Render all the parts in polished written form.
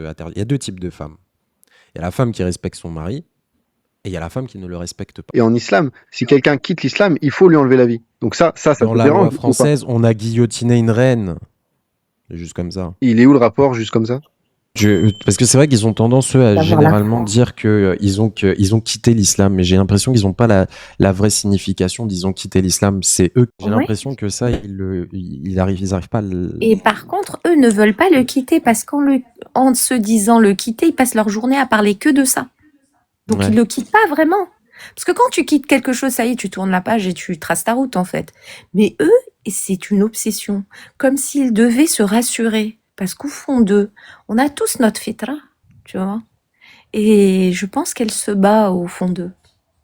Il y a deux types de femmes. Il y a la femme qui respecte son mari et il y a la femme qui ne le respecte pas. Et en islam, si quelqu'un quitte l'islam, il faut lui enlever la vie. Donc ça Dans te la dérange loi ou pas? française, on a guillotiné une reine, juste comme ça. Il est où le rapport, juste comme ça? Parce que c'est vrai qu'ils ont tendance, eux, à D'avoir la généralement dire qu'ils ont quitté l'islam, mais j'ai l'impression qu'ils n'ont pas la vraie signification d'ils ont quitté l'islam. C'est eux. J'ai Oui. l'impression que ça, ils arrivent pas à le... Et par contre, eux ne veulent pas le quitter parce en se disant le quitter, ils passent leur journée à parler que de ça. Donc Ouais. ils le quittent pas vraiment. Parce que quand tu quittes quelque chose, ça y est, tu tournes la page et tu traces ta route en fait. Mais eux, c'est une obsession. Comme s'ils devaient se rassurer. Parce qu'au fond d'eux, on a tous notre fitra, tu vois. Et je pense qu'elle se bat au fond d'eux.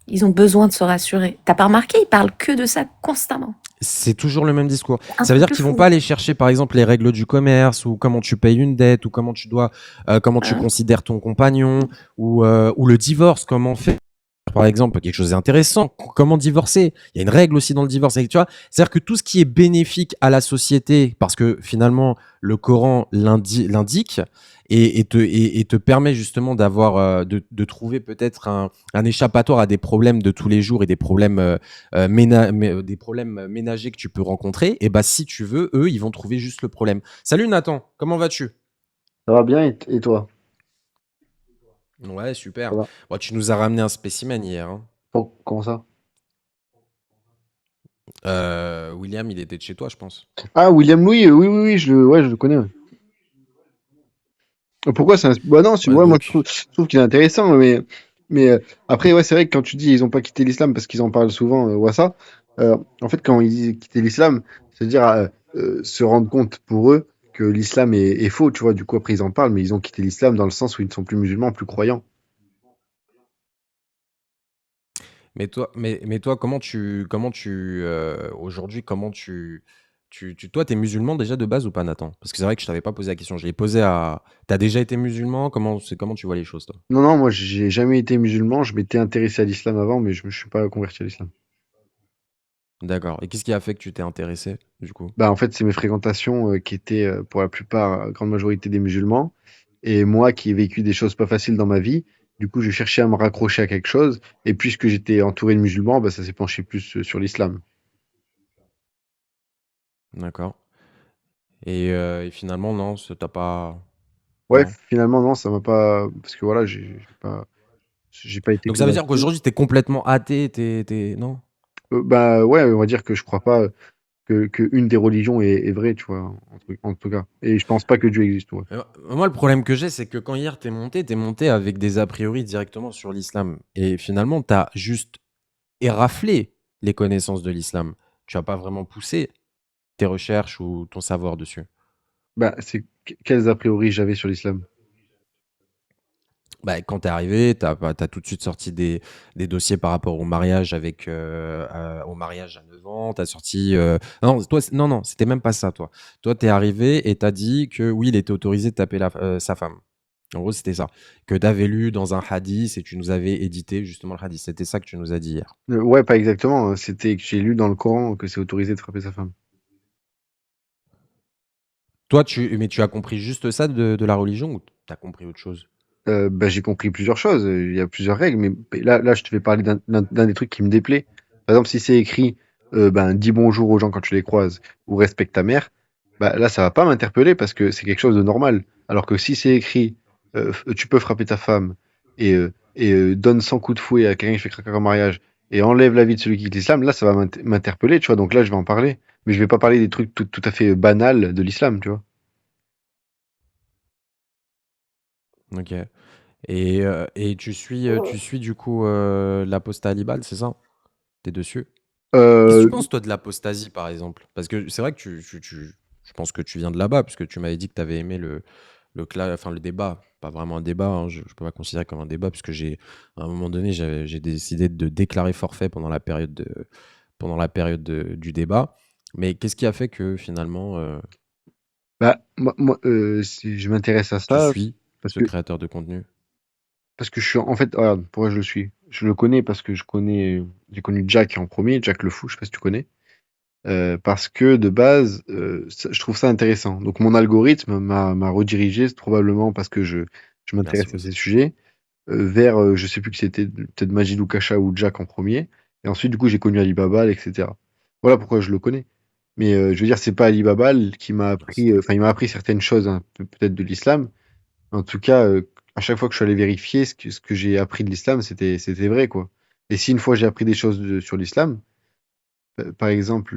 Ils ont besoin de se rassurer. T'as pas remarqué, ils parlent que de ça constamment. C'est toujours le même discours. Un Ça veut truc dire de qu'ils vont fou. pas aller chercher, par exemple, les règles du commerce ou comment tu payes une dette ou comment tu Hein. considères ton compagnon ou le divorce, comment faire. Par exemple, quelque chose d'intéressant, comment divorcer. Il y a une règle aussi dans le divorce. Tu vois, c'est-à-dire que tout ce qui est bénéfique à la société, parce que finalement, le Coran l'indique et te permet justement de trouver peut-être un échappatoire à des problèmes de tous les jours et des problèmes, des problèmes ménagers que tu peux rencontrer. Et bah, si tu veux, eux, ils vont trouver juste le problème. Salut Nathan, comment vas-tu? Ça va bien et toi? Ouais, Ça super. va. Bon, tu nous as ramené un spécimen hier, hein. Comment ça? William, il était de chez toi, je pense. Ah, William Louis, oui, oui, oui, je le connais. Ouais. Pourquoi c'est un... Bah non, Ouais, ouais, moi donc, je trouve qu'il est intéressant, mais après, ouais, c'est vrai que quand tu dis ils ont pas quitté l'islam parce qu'ils en parlent souvent, ouais, ça, en fait, quand ils disent quitter l'islam, c'est-à-dire se rendre compte pour eux que l'islam est faux, tu vois, du coup, après ils en parlent, mais ils ont quitté l'islam dans le sens où ils ne sont plus musulmans, plus croyants. mais toi, aujourd'hui, toi, t'es musulman déjà de base ou pas, Nathan? Parce que c'est vrai que je t'avais pas posé la question. Je l'ai posé à. T'as déjà été musulman? Comment tu vois les choses, toi? Non, non, moi j'ai jamais été musulman, je m'étais intéressé à l'islam avant, mais je me suis pas converti à l'islam. D'accord. Et qu'est-ce qui a fait que tu t'es intéressé, du coup? Bah, en fait, c'est mes fréquentations qui étaient pour la plupart, grande majorité des musulmans. Et moi qui ai vécu des choses pas faciles dans ma vie, du coup, je cherchais à me raccrocher à quelque chose. Et puisque j'étais entouré de musulmans, bah, ça s'est penché plus sur l'islam. D'accord. Et finalement, non, t'as pas. Ouais, Non. finalement, non, ça m'a pas. Parce que voilà, j'ai pas été Donc ça veut convaincu. dire qu'aujourd'hui, t'es complètement athée, non? Bah ouais, on va dire que je crois pas que une des religions est vraie, tu vois, en tout cas. Et je pense pas que Dieu existe, ouais. Moi, le problème que j'ai, c'est que quand hier t'es monté avec des a priori directement sur l'islam. Et finalement, t'as juste éraflé les connaissances de l'islam. Tu as pas vraiment poussé tes recherches ou ton savoir dessus. Bah, c'est quels a priori j'avais sur l'islam? Bah, quand t'es arrivé, t'as tout de suite sorti des dossiers par rapport au mariage au mariage à 9 ans. T'as sorti. Non, toi, non, non, c'était même pas ça, toi. Toi, t'es arrivé et t'as dit que oui, il était autorisé de taper sa femme. En gros, c'était ça. Que t'avais lu dans un hadith et tu nous avais édité justement le hadith. C'était ça que tu nous as dit hier. Ouais, pas exactement. C'était que j'ai lu dans le Coran que c'est autorisé de frapper sa femme. Toi, mais tu as compris juste ça de la religion ou t'as compris autre chose? Bah, j'ai compris plusieurs choses. Il y a plusieurs règles, mais là, je te vais parler d'un des trucs qui me déplaît. Par exemple, si c'est écrit, ben, dis bonjour aux gens quand tu les croises ou respecte ta mère, bah, là, ça va pas m'interpeller parce que c'est quelque chose de normal. Alors que si c'est écrit, tu peux frapper ta femme et donne 100 coups de fouet à quelqu'un qui fait craquer en mariage et enlève la vie de celui qui quitte l'islam, là, ça va m'interpeller, tu vois. Donc là, je vais en parler. Mais je vais pas parler des trucs tout à fait banals de l'islam, tu vois. Ok. Et tu suis du coup l'apostat Alibal, c'est ça? T'es dessus? Qu'est-ce que tu Euh, penses, toi, de l'apostasie, par exemple? Parce que c'est vrai que je pense que tu viens de là-bas, puisque tu m'avais dit que tu avais aimé le débat. Pas vraiment un débat, hein, je ne peux pas considérer comme un débat, puisque à un moment donné, j'ai décidé de déclarer forfait du débat. Mais qu'est-ce qui a fait que finalement, Bah, si je m'intéresse à tu ça, suis parce ce que, créateur de contenu? parce que je suis, en fait, regarde, pourquoi je le suis? Je le connais parce que j'ai connu Jack en premier, Jack le fou, je sais pas si tu connais. parce que de base, je trouve ça intéressant. Donc mon algorithme m'a redirigé, probablement parce que je Bien m'intéresse sûr. à ces sujets, vers, je sais plus que c'était peut-être Majid ou Kasha ou Jack en premier. Et ensuite, du coup, j'ai connu Alibaba, etc. Voilà pourquoi je le connais. Mais je veux dire, c'est pas Alibaba qui m'a appris, enfin, il m'a appris certaines choses, hein, peut-être de l'islam. En tout cas, à chaque fois que je suis allé vérifier ce que j'ai appris de l'islam, c'était vrai, quoi. Et si une fois j'ai appris des choses sur l'islam, par exemple,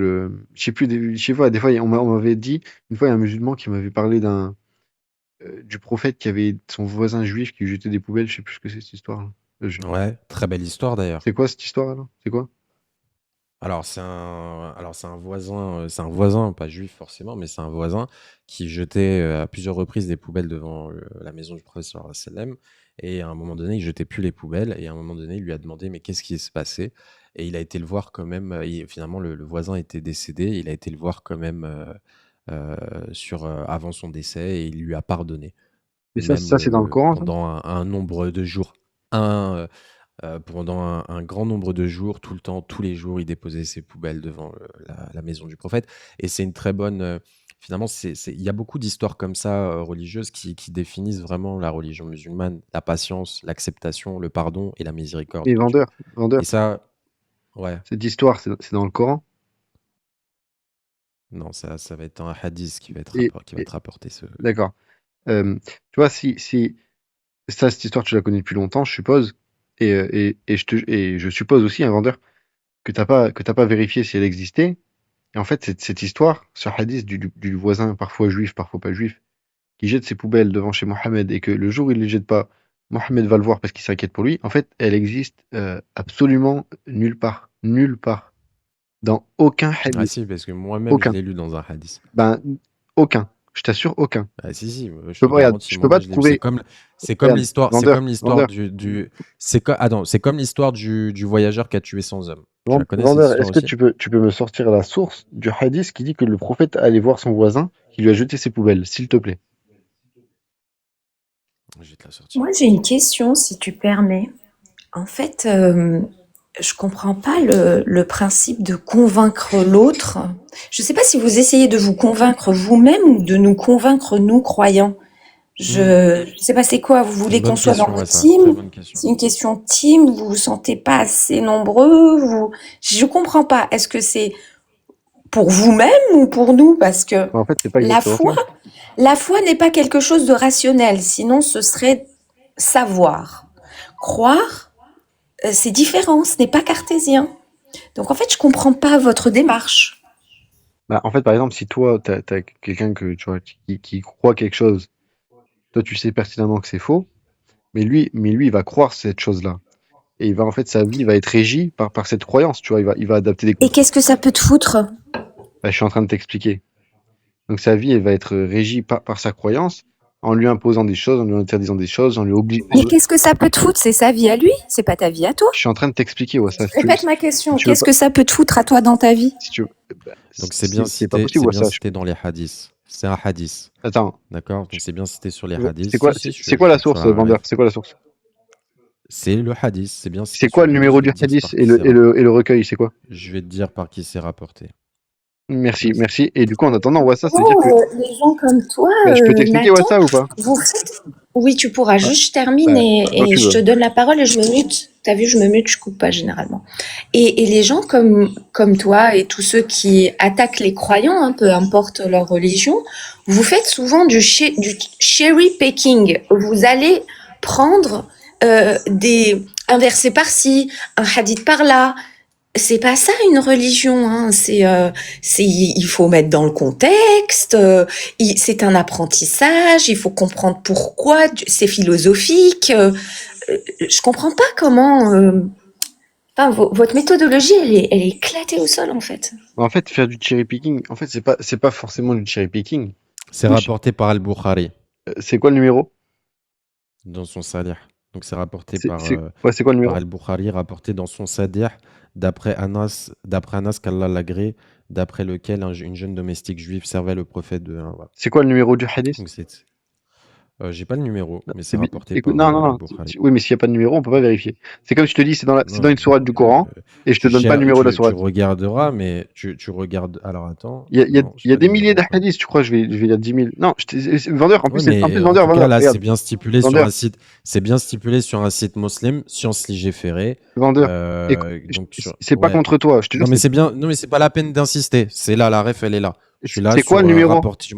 je sais plus, je sais pas, des fois, on m'avait dit, une fois, il y a un musulman qui m'avait parlé du prophète qui avait son voisin juif qui lui jetait des poubelles, je sais plus ce que c'est cette histoire-là. Ouais, très belle histoire d'ailleurs. C'est quoi cette histoire-là? C'est quoi? C'est un voisin, pas juif forcément, mais c'est un voisin qui jetait à plusieurs reprises des poubelles devant la maison du prophète sallallahu alayhi wa sallam. Et à un moment donné, il jetait plus les poubelles. Et à un moment donné, il lui a demandé, mais qu'est-ce qui se passé? Et il a été le voir quand même. Finalement, le voisin était décédé. Il a été le voir quand même avant son décès et il lui a pardonné. Et Même ça c'est dans le Coran, ça? pendant un nombre de jours. Un, pendant un grand nombre de jours, tout le temps, tous les jours, il déposait ses poubelles devant la maison du prophète. Et c'est une très bonne. Finalement, il y a beaucoup d'histoires comme ça religieuses qui définissent vraiment la religion musulmane, la patience, l'acceptation, le pardon et la miséricorde Et de Dieu. vendeur, Et ça, ouais, cette histoire, c'est dans le Coran. non, ça va être un hadith Et, qui va et- te rapporter ce. d'accord. Tu vois, si ça, cette histoire, tu la connais depuis longtemps, je suppose, et je suppose aussi, un vendeur, que t'as pas vérifié si elle existait. Et en fait, cette histoire, ce hadith du voisin, parfois juif, parfois pas juif, qui jette ses poubelles devant chez Mohamed et que le jour où il les jette pas, Mohamed va le voir parce qu'il s'inquiète pour lui. En fait, elle existe absolument nulle part. Nulle part. Dans aucun Ah hadith. si, parce que moi-même, je Aucun. l'ai lu dans un hadith. Ben, aucun. Je t'assure, aucun. Ah, si, si, je te Regarde, garantis, je peux moi-même, pas je te l'ai lu. C'est prouver. comme, Regarde, c'est comme l'histoire vendeur, attends, c'est comme l'histoire du voyageur qui a tué 100 hommes. Tu la connais, cette vendeur, histoire est-ce que aussi? tu peux me sortir la source du hadith qui dit que le prophète allait voir son voisin qui lui a jeté ses poubelles, s'il te plaît? Je vais te la sortir. Moi, j'ai une question, si tu permets. En fait, je comprends pas le principe de convaincre l'autre. Je sais pas si vous essayez de vous convaincre vous-même ou de nous convaincre, nous, croyants. Je sais pas c'est quoi, vous C'est une voulez qu'on bonne soit dans question, votre ouais, ça. Très team? bonne question. C'est une question de team, vous vous sentez pas assez nombreux, je comprends pas. Est-ce que c'est pour vous-même ou pour nous? Parce que En fait, c'est pas la exactement foi, ça. la foi n'est pas quelque chose de rationnel, sinon ce serait savoir. Croire, c'est différent, ce n'est pas cartésien. Donc en fait, je comprends pas votre démarche. Bah, en fait, par exemple, si toi, t'as quelqu'un que tu vois qui croit quelque chose, toi, tu sais pertinemment que c'est faux, mais lui, il va croire cette chose-là. Et il va, en fait, sa vie va être régie par cette croyance, tu vois. Il va adapter des Et comportements. qu'est-ce que ça peut te foutre? Bah, je suis en train de t'expliquer. Donc, sa vie, elle va être régie par sa croyance, en lui imposant des choses, en lui interdisant des choses, en lui obligeant. Mais qu'est-ce que ça peut te foutre? C'est sa vie à lui, c'est pas ta vie à toi. Je suis en train de t'expliquer, ouais, ça. Répète ma Si question. tu veux Qu'est-ce pas, que ça peut te foutre à toi dans ta vie? si tu veux, bah, Donc c'est possible, ouais, ça. cité dans les hadiths. C'est un hadith, Attends, d'accord? Donc c'est bien cité sur les hadiths. c'est quoi, Si, si, c'est quoi la tu source, vas vendeur? arriver. C'est quoi la source? C'est le hadith, c'est bien C'est cité sur quoi les le hadiths. numéro Je vais du te dire hadith par qui c'est et le recueil? C'est quoi? Je vais te dire par qui c'est rapporté. Merci, Vas-y. merci. Et du coup, en attendant, ouais, ça, c'est-à-dire Oh, que, les gens comme toi, bah, je peux t'expliquer, ouais, Nathan, ça ou pas? vous faites... Oui, tu pourras. Ouais. Juste, je termine Bah, quand et tu je veux. te donne la parole et je me mute. T'as vu, je me mute, je coupe pas généralement. Et les gens comme toi et tous ceux qui attaquent les croyants, hein, peu importe leur religion, vous faites souvent du cherry picking. Vous allez prendre un verset par-ci, un hadith par-là. C'est pas ça une religion, hein. Il faut mettre dans le contexte. C'est un apprentissage. Il faut comprendre pourquoi. C'est philosophique. Je comprends pas comment. Enfin, votre méthodologie, elle est éclatée au sol en fait. En fait, faire du cherry picking, en fait, c'est pas forcément du cherry picking. C'est rapporté par Al-Bukhari C'est quoi le numéro? dans son Salih. Donc c'est rapporté Ouais, c'est quoi le par numéro? Al-Bukhari, rapporté dans son Sadih, d'après Anas qu'Allah l'agrée, d'après lequel une jeune domestique juive servait le prophète de. Voilà. C'est quoi le numéro du hadith? Donc c'est J'ai pas le numéro, mais c'est C'est bi- rapporté Écoute, par non, non, non. Bukhari. Oui, mais s'il n'y a pas de numéro, on peut pas vérifier. C'est comme si je te dis, c'est dans Non, une sourate du Coran, et je te tu, donne pas le cher- numéro de la tu sourate. regarderas, mais tu regardes. Alors attends, Il y a, il y a, non, j'ai il y a pas le des milliers numéro. Attends. d'ahadiths, je crois, je vais lire 10 000. Non, vendeur, en plus, Ouais, mais en vendeur, tout cas, là, regarde, c'est bien stipulé sur vendeur, un site. C'est bien stipulé sur un site muslim, Science Ligé Ferré. vendeur. Écoute, Donc sur. c'est pas Ouais. contre toi, je te jure, Non, mais c'est bien. Non, mais c'est pas la peine d'insister. C'est là, la ref, elle est là. Je suis là c'est quoi sur le numéro? rapporter. Tu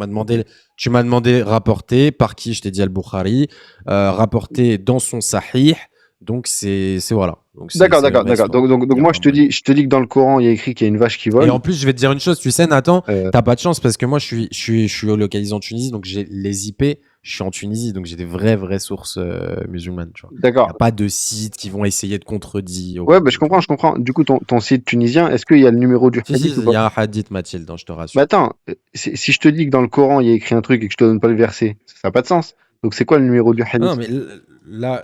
m'as demandé rapporter par qui? Je t'ai dit Al-Bukhari. Rapporter dans son Sahih. Donc c'est voilà. Donc D'accord, c'est le d'accord, d'accord. reste, hein. Donc Y a moi, pas moyen. je te dis que dans le Coran, il y a écrit qu'il y a une vache qui Et vole. en plus, je vais te dire une chose, tu sais, Nathan, Euh, t'as pas de chance parce que moi, je suis localisé en Tunisie, donc j'ai les IP, je suis en Tunisie, donc j'ai des vraies sources musulmanes, tu vois. Il n'y d'accord. a pas de sites qui vont essayer de contredire. Ouais, bah, je comprends, je comprends. Du coup, ton site tunisien, est-ce qu'il y a le numéro du Si, hadith ou il pas? y a un hadith, Mathilde, hein, je te Mais rassure. attends, si je te dis que dans le Coran, il y a écrit un truc et que je te donne pas le verset, ça n'a pas de sens. Donc, c'est quoi le numéro du Non, hadith? mais là,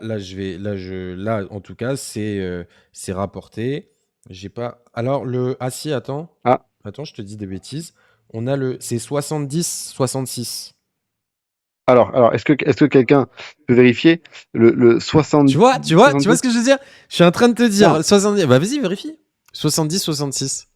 en tout cas, c'est rapporté. J'ai pas. Alors, ah si, Ah, attends, je te dis des bêtises. C'est 70-66. alors, est-ce que quelqu'un peut vérifier le 70, Tu vois 70? ce que je veux dire? Je suis en train de te Non, dire 70. Bah vas-y, vérifie. 70-66.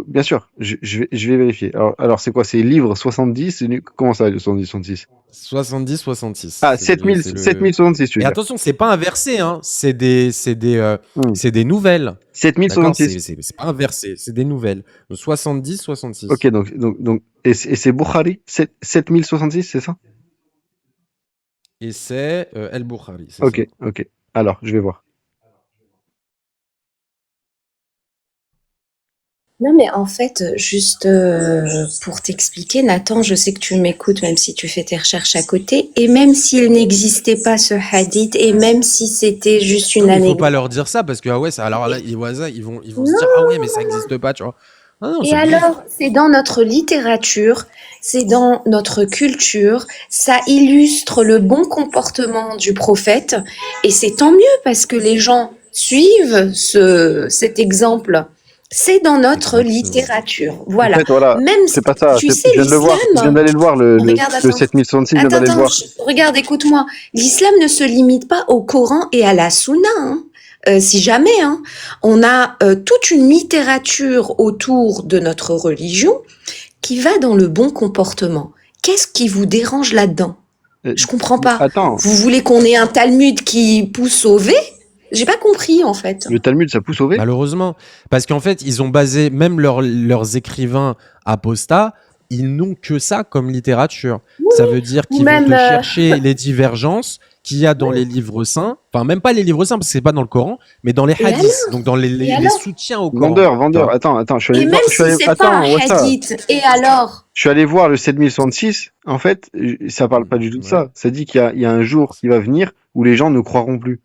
bien sûr, je vais vérifier. Alors c'est quoi? C'est livre 70? Comment ça, le 70, 66? 70-66. Ah, 7000, C'est le. 7066, tu veux Et dire. attention, c'est pas un verset, hein. Hmm. C'est des nouvelles. D'accord? 7066. C'est pas un verset, c'est des nouvelles. Donc 70-66. Ok, et c'est Bukhari, 7066, c'est ça? Et c'est El Bukhari, c'est ça. Ok, ok. Alors, je vais voir. Non, mais en fait, juste pour t'expliquer, Nathan, je sais que tu m'écoutes, même si tu fais tes recherches à côté, et même s'il n'existait pas ce hadith, et même si c'était juste Non, une mais il faut anecdote. pas leur dire ça parce que ah ouais, alors là, ils voient ça, ils vont se Non. dire ah ouais, mais ça existe pas, tu vois. Ah non, Et c'est bon. alors, c'est dans notre littérature, c'est dans notre culture, ça illustre le bon comportement du prophète, et c'est tant mieux parce que les gens suivent cet exemple. C'est dans notre Exactement. littérature. En Voilà. fait, voilà, Même, c'est pas ça. tu sais, Je viens de le voir. Je viens l'islam, d'aller le voir, regarde, le attends. 7066, je viens d'aller le voir. Regarde, écoute-moi. L'islam ne se limite pas au Coran et à la Sunna, hein. Si jamais, hein. On a toute une littérature autour de notre religion qui va dans le bon comportement. Qu'est-ce qui vous dérange là-dedans? Je comprends pas. Attends, Vous voulez qu'on ait un Talmud qui pousse au V? J'ai pas compris, en fait. le Talmud, ça pousse au V? Malheureusement, parce qu'en fait, ils ont basé même leurs écrivains apostats, ils n'ont que ça comme littérature. Ça veut dire Ou qu'ils vont même, te chercher les divergences qu'il y a dans les livres saints, enfin même pas les livres saints parce que c'est pas dans le Coran, mais dans les Et hadiths, donc dans Et les alors soutiens au Coran. Vendeur, Tu vois. attends, je suis Et allé même voir, si c'est pas un Wassa, hadith, et alors? je suis allé voir le 7066. En fait, ça parle pas du tout de Ouais. ça. Ça dit qu'il y a un jour qui va venir où les gens ne croiront plus.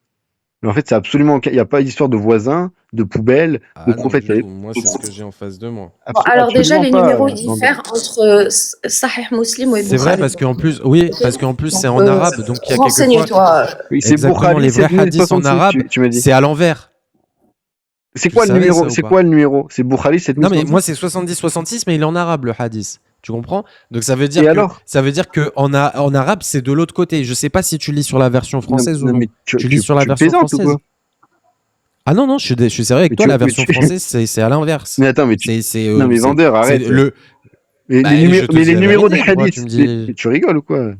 Mais en fait, c'est absolument, il n'y a pas d'histoire de voisins, de poubelles, de Ah non, prophètes. du tout. Moi, c'est ce que j'ai en face de moi. Bon, alors déjà, Absolument les pas, numéros, ils vendeur. diffèrent entre Sahih Muslim et C'est vrai Bukhari. parce qu'en plus, oui, parce qu'en plus c'est Donc, en arabe, donc il y a quelquefois renseigne-toi. Oui, c'est exactement les Bukhari, vrais hadiths en 7066, arabe, tu m'as dit. c'est à l'envers. C'est Tu quoi le savais numéro? ça ou C'est pas? quoi le numéro? C'est Bukhari Non mais 7066? moi c'est 70-66 mais il est en arabe le hadith. Tu comprends? Donc ça veut Et dire que alors? en arabe c'est de l'autre côté. Je sais pas si tu lis sur la version française ou non. mais Tu lis sur la version plaisantes ou française? quoi? Ah non je suis sérieux avec Mais toi, la version tu- française c'est à l'inverse. Mais attends, non, mais vendeur, arrête. Bah, je te Mais dis les la numéros de vérité, pourquoi tu hadith, me dis- mais tu rigoles ou quoi?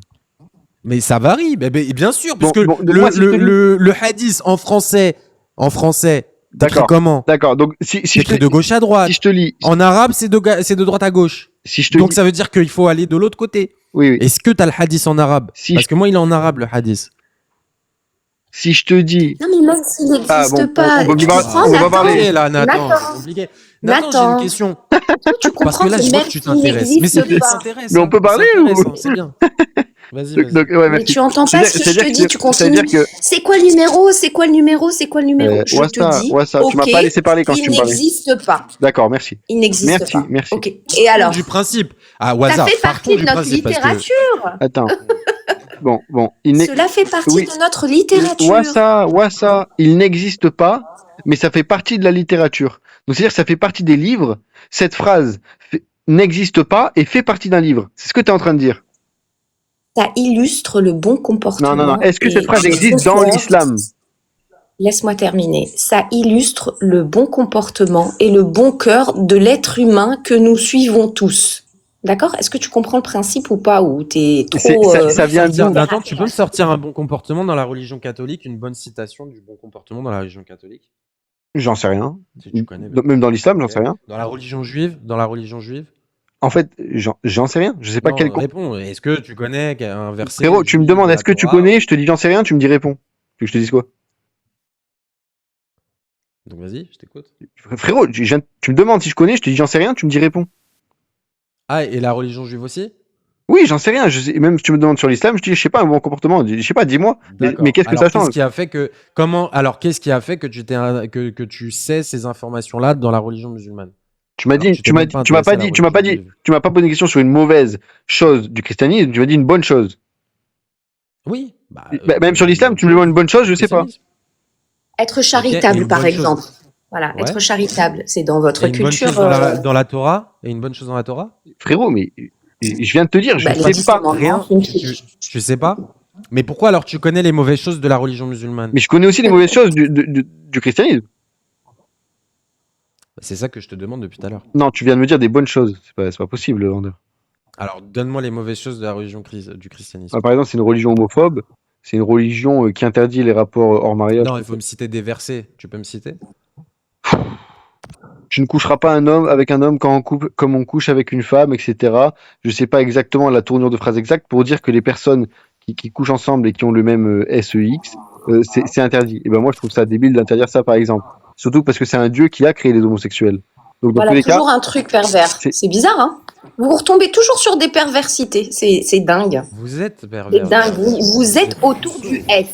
Mais ça varie, bien sûr, Bon, puisque bon, moi, si je te dis- le hadith en français, t'écris D'accord. comment? D'accord, donc si je T'écris te de gauche à droite. si je te lis, En arabe, c'est de droite à gauche. si je te Donc dis, ça veut dire qu'il faut aller de l'autre côté. oui, Est-ce que t'as le hadith en arabe? Si Parce que moi, il est en arabe, le hadith. si je te dis, Non, mais même s'il n'existe Ah, bon, pas, on peut tu pas- comprends, on va Nathan? parler. Là, Nathan, Nathan. c'est compliqué. Nathan, j'ai Nathan. une question. Tu comprends Parce que là, je vois même que tu s'il t'intéresses. Mais c'est n'existe bien, pas. s'intéresse. Mais on peut parler ou- C'est bien. Vas-y, donc, vas-y. ouais, Mais merci. tu entends pas ce que je te dis, tu continues. C'est-à-dire que, C'est quoi le numéro? C'est quoi le numéro? C'est quoi le numéro? Je te dis, tu m'as pas laissé parler quand il tu me parlais. n'existe pas. D'accord, merci. Il n'existe Merci, pas. merci. Ok. Et alors? Du principe. Ah, Ça Waza, fait partie de notre littérature. Attends. Bon, Cela fait partie Oui. de notre littérature. Wassa, il n'existe pas, mais ça fait partie de la littérature. Donc c'est-à-dire que ça fait partie des livres. Cette phrase n'existe pas et fait partie d'un livre. C'est ce que tu es en train de dire. Ça illustre le bon Non, comportement est-ce que cette et phrase le existe bon dans cœur. l'islam? Laisse-moi terminer. Ça illustre le bon comportement et le bon cœur de l'être humain que nous suivons tous. D'accord? Est-ce que tu comprends le principe ou pas? Ou t'es trop Ça vient d'où? Nathan, tu peux me sortir un bon comportement dans la religion catholique, une bonne citation du bon comportement dans la religion catholique? J'en sais rien. Si tu connais. bien. Même dans l'islam, j'en sais rien. Dans la religion juive? Dans la religion juive? En fait, j'en sais rien. Je sais pas Non, quel. réponds. Est-ce que tu connais un verset Frérot, tu me juif demandes de est-ce la que tu Torah connais, je te dis j'en sais rien, tu me dis réponds. Tu veux que je te dise quoi? Donc vas-y, je t'écoute. Frérot, tu me demandes si je connais, je te dis j'en sais rien, tu me dis réponds. Ah, et la religion juive aussi? Oui, j'en sais rien. Même si tu me demandes sur l'islam, je te dis je sais pas un bon comportement. Je sais pas, dis-moi. Mais qu'est-ce que Alors, ça change? qu'est-ce qui a fait que que tu sais ces informations-là dans la religion musulmane? Tu m'as Alors, dit, tu t'es même pas tu m'as intéressé pas à la dit, tu m'as pas religion dit, juive. tu m'as pas posé une question sur une mauvaise chose du christianisme, tu m'as dit une bonne chose. Oui. Même sur l'islam, tu me demandes une bonne chose, je sais pas. christianisme. être et charitable, une par bonne chose. exemple. Voilà, Ouais. être charitable, c'est dans votre Et une bonne culture. chose dans la Torah? Et une bonne chose dans la Torah? Frérot, mais je viens de te dire, je Bah, ne les sais 10 pas. commandements, Rien. c'est une fiche. Tu sais pas? Mais pourquoi alors tu connais les mauvaises choses de la religion musulmane? Mais je connais aussi les mauvaises choses du christianisme. C'est ça que je te demande depuis tout à l'heure. Non, tu viens de me dire des bonnes choses. C'est pas possible, vendeur. Alors, donne-moi les mauvaises choses de la religion du christianisme. Par exemple, c'est une religion homophobe. C'est une religion qui interdit les rapports hors mariage. Non, il faut me citer des versets. Tu peux me citer? Tu ne coucheras pas avec un homme comme on couche avec une femme, etc. Je sais pas exactement la tournure de phrase exacte pour dire que les personnes qui couchent ensemble et qui ont le même SEX, c'est interdit. Et ben moi, je trouve ça débile d'interdire ça, par exemple. Surtout parce que c'est un dieu qui a créé les homosexuels. Donc, dans tous Voilà, les cas, toujours un truc pervers. C'est bizarre, hein? Vous retombez toujours sur des perversités. C'est dingue. Vous êtes C'est pervers. dingue. Vous êtes autour du S.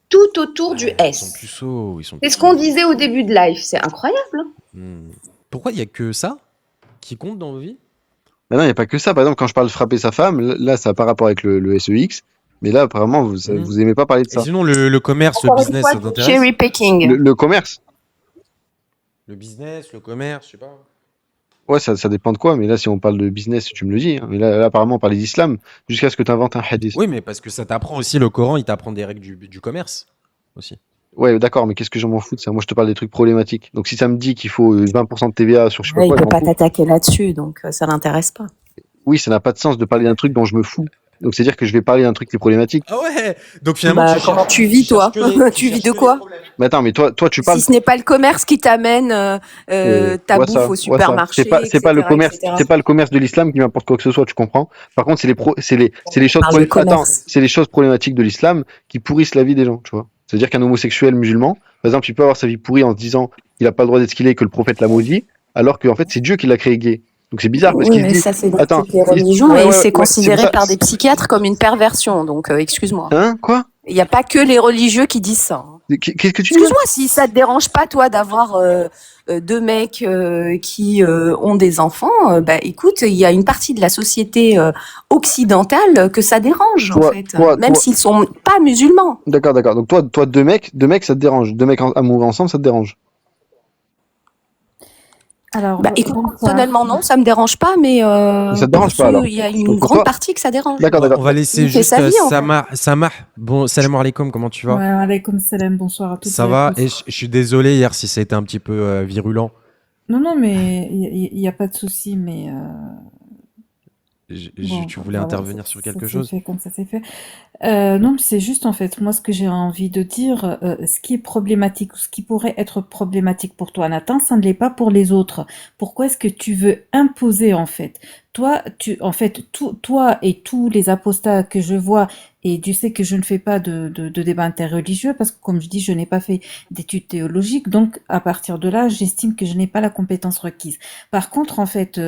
Tout autour du Ils sont S. puceaux. C'est ce qu'on disait au début de live. C'est incroyable. Pourquoi il n'y a que ça qui compte dans vos vies? non, il n'y a pas que ça. Par exemple, quand je parle de frapper sa femme, là, ça n'a pas rapport avec le SEX. Mais là, apparemment, vous aimez pas parler de ça. Et sinon, le commerce, le business, ça t'intéresse? Cherry picking. Le commerce. Le business, le commerce, je sais pas. Ouais, ça dépend de quoi, mais là, si on parle de business, tu me le dis. Hein. Mais là, apparemment, on parlait d'islam, jusqu'à ce que tu inventes un hadith. Oui, mais parce que ça t'apprend aussi le Coran, il t'apprend des règles du commerce aussi. Ouais, d'accord, mais qu'est-ce que j'en m'en fous de ça? Moi, je te parle des trucs problématiques. Donc, si ça me dit qu'il faut 20% de TVA sur je sais pas Ouais, quoi, il je peut m'en pas fous. t'attaquer là-dessus, donc ça l'intéresse pas. Oui, ça n'a pas de sens de parler d'un truc dont je me fous. Donc, c'est-dire que je vais parler d'un truc qui est problématique. Ah ouais. Donc finalement, Comment tu vis, toi? Tu vis de quoi? Mais attends, mais toi, tu parles. Si ce n'est pas le commerce qui t'amène ta bouffe au supermarché, C'est pas le commerce, etc. c'est pas le commerce de l'islam qui m'apporte quoi que ce soit, tu comprends? Par contre, c'est les choses parle de commerce. Attends, c'est les choses problématiques de l'islam qui pourrissent la vie des gens, tu vois. C'est-à-dire qu'un homosexuel musulman, par exemple, il peut avoir sa vie pourrie en se disant qu'il a pas le droit d'être ce qu'il est, que le prophète l'a maudit, alors qu'en fait, c'est Dieu qui l'a créé gay. Donc c'est bizarre parce Oui, qu'il mais dit. ça, c'est Attends, les religions et c'est considéré c'est ça. par des psychiatres comme une perversion. Donc, excuse-moi. Hein, quoi? Il n'y a pas que les religieux qui disent ça. Qu'est-ce que tu dis? Excuse-moi, si ça te dérange pas, toi, d'avoir deux mecs qui ont des enfants, bah écoute, il y a une partie de la société occidentale que ça dérange, en fait. Même s'ils sont pas musulmans. D'accord. Donc toi, deux mecs, ça te dérange. Deux mecs amoureux ensemble, ça te dérange. Alors, écoute, personnellement, non, ça me dérange pas, mais ça te dérange pas, alors. Il y a une grande partie que ça dérange. D'accord. On va laisser juste Samah. Bon, salam alaikum, comment tu vas? Ouais, alaikum salam, bonsoir à tous. Ça va? Et je suis désolé hier si ça a été un petit peu virulent. Non, mais il n'y a pas de souci, mais... tu voulais intervenir sur quelque chose? Ça s'est fait comme ça s'est fait. Non, c'est juste en fait, moi ce que j'ai envie de dire, ce qui est problématique ou ce qui pourrait être problématique pour toi, Nathan, ça ne l'est pas pour les autres. Pourquoi est-ce que tu veux imposer en fait? Toi, toi et tous les apostats que je vois, et tu sais que je ne fais pas de débat interreligieux parce que comme je dis, je n'ai pas fait d'études théologiques, donc à partir de là, j'estime que je n'ai pas la compétence requise. Par contre, en fait,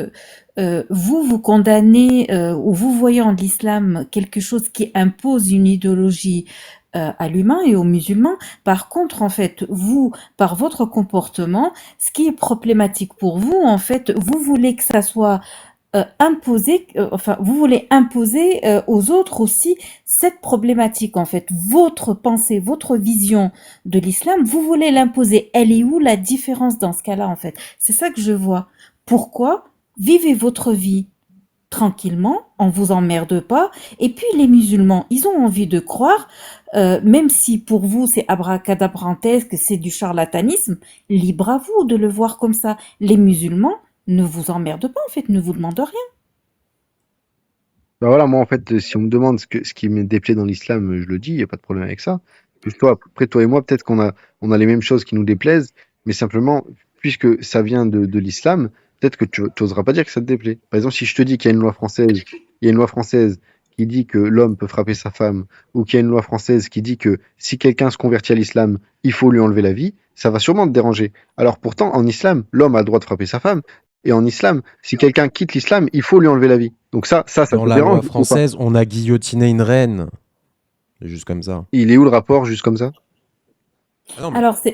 vous condamnez ou vous voyez en l'islam quelque chose qui impose une idéologie à l'humain et aux musulmans. Par contre, en fait, vous, par votre comportement, ce qui est problématique pour vous, en fait, vous voulez que ça soit imposé, vous voulez imposer aux autres aussi cette problématique, en fait. Votre pensée, votre vision de l'islam, vous voulez l'imposer. Elle est où la différence dans ce cas-là, en fait? C'est ça que je vois. Pourquoi? Vivez votre vie tranquillement, on vous emmerde pas. Et puis les musulmans, ils ont envie de croire, même si pour vous c'est abracadabrantesque, c'est du charlatanisme, libre à vous de le voir comme ça. Les musulmans ne vous emmerdent pas en fait, ne vous demandent rien. Bah voilà, moi en fait, si on me demande ce qui me déplaît dans l'islam, je le dis, il n'y a pas de problème avec ça. Juste toi, après toi et moi, peut-être on a les mêmes choses qui nous déplaisent, mais simplement, puisque ça vient de l'islam, peut-être que tu n'oseras pas dire que ça te déplaît. Par exemple, si je te dis qu'il y a une loi française, il y a une loi française qui dit que l'homme peut frapper sa femme, ou qu'il y a une loi française qui dit que si quelqu'un se convertit à l'islam, il faut lui enlever la vie, ça va sûrement te déranger. Alors pourtant, en islam, l'homme a le droit de frapper sa femme, et en islam, si quelqu'un quitte l'islam, il faut lui enlever la vie. Donc ça Dans te la dérange loi ou pas? française, on a guillotiné une reine. Juste comme ça. Il est où le rapport, juste comme ça? Ah non, mais Alors je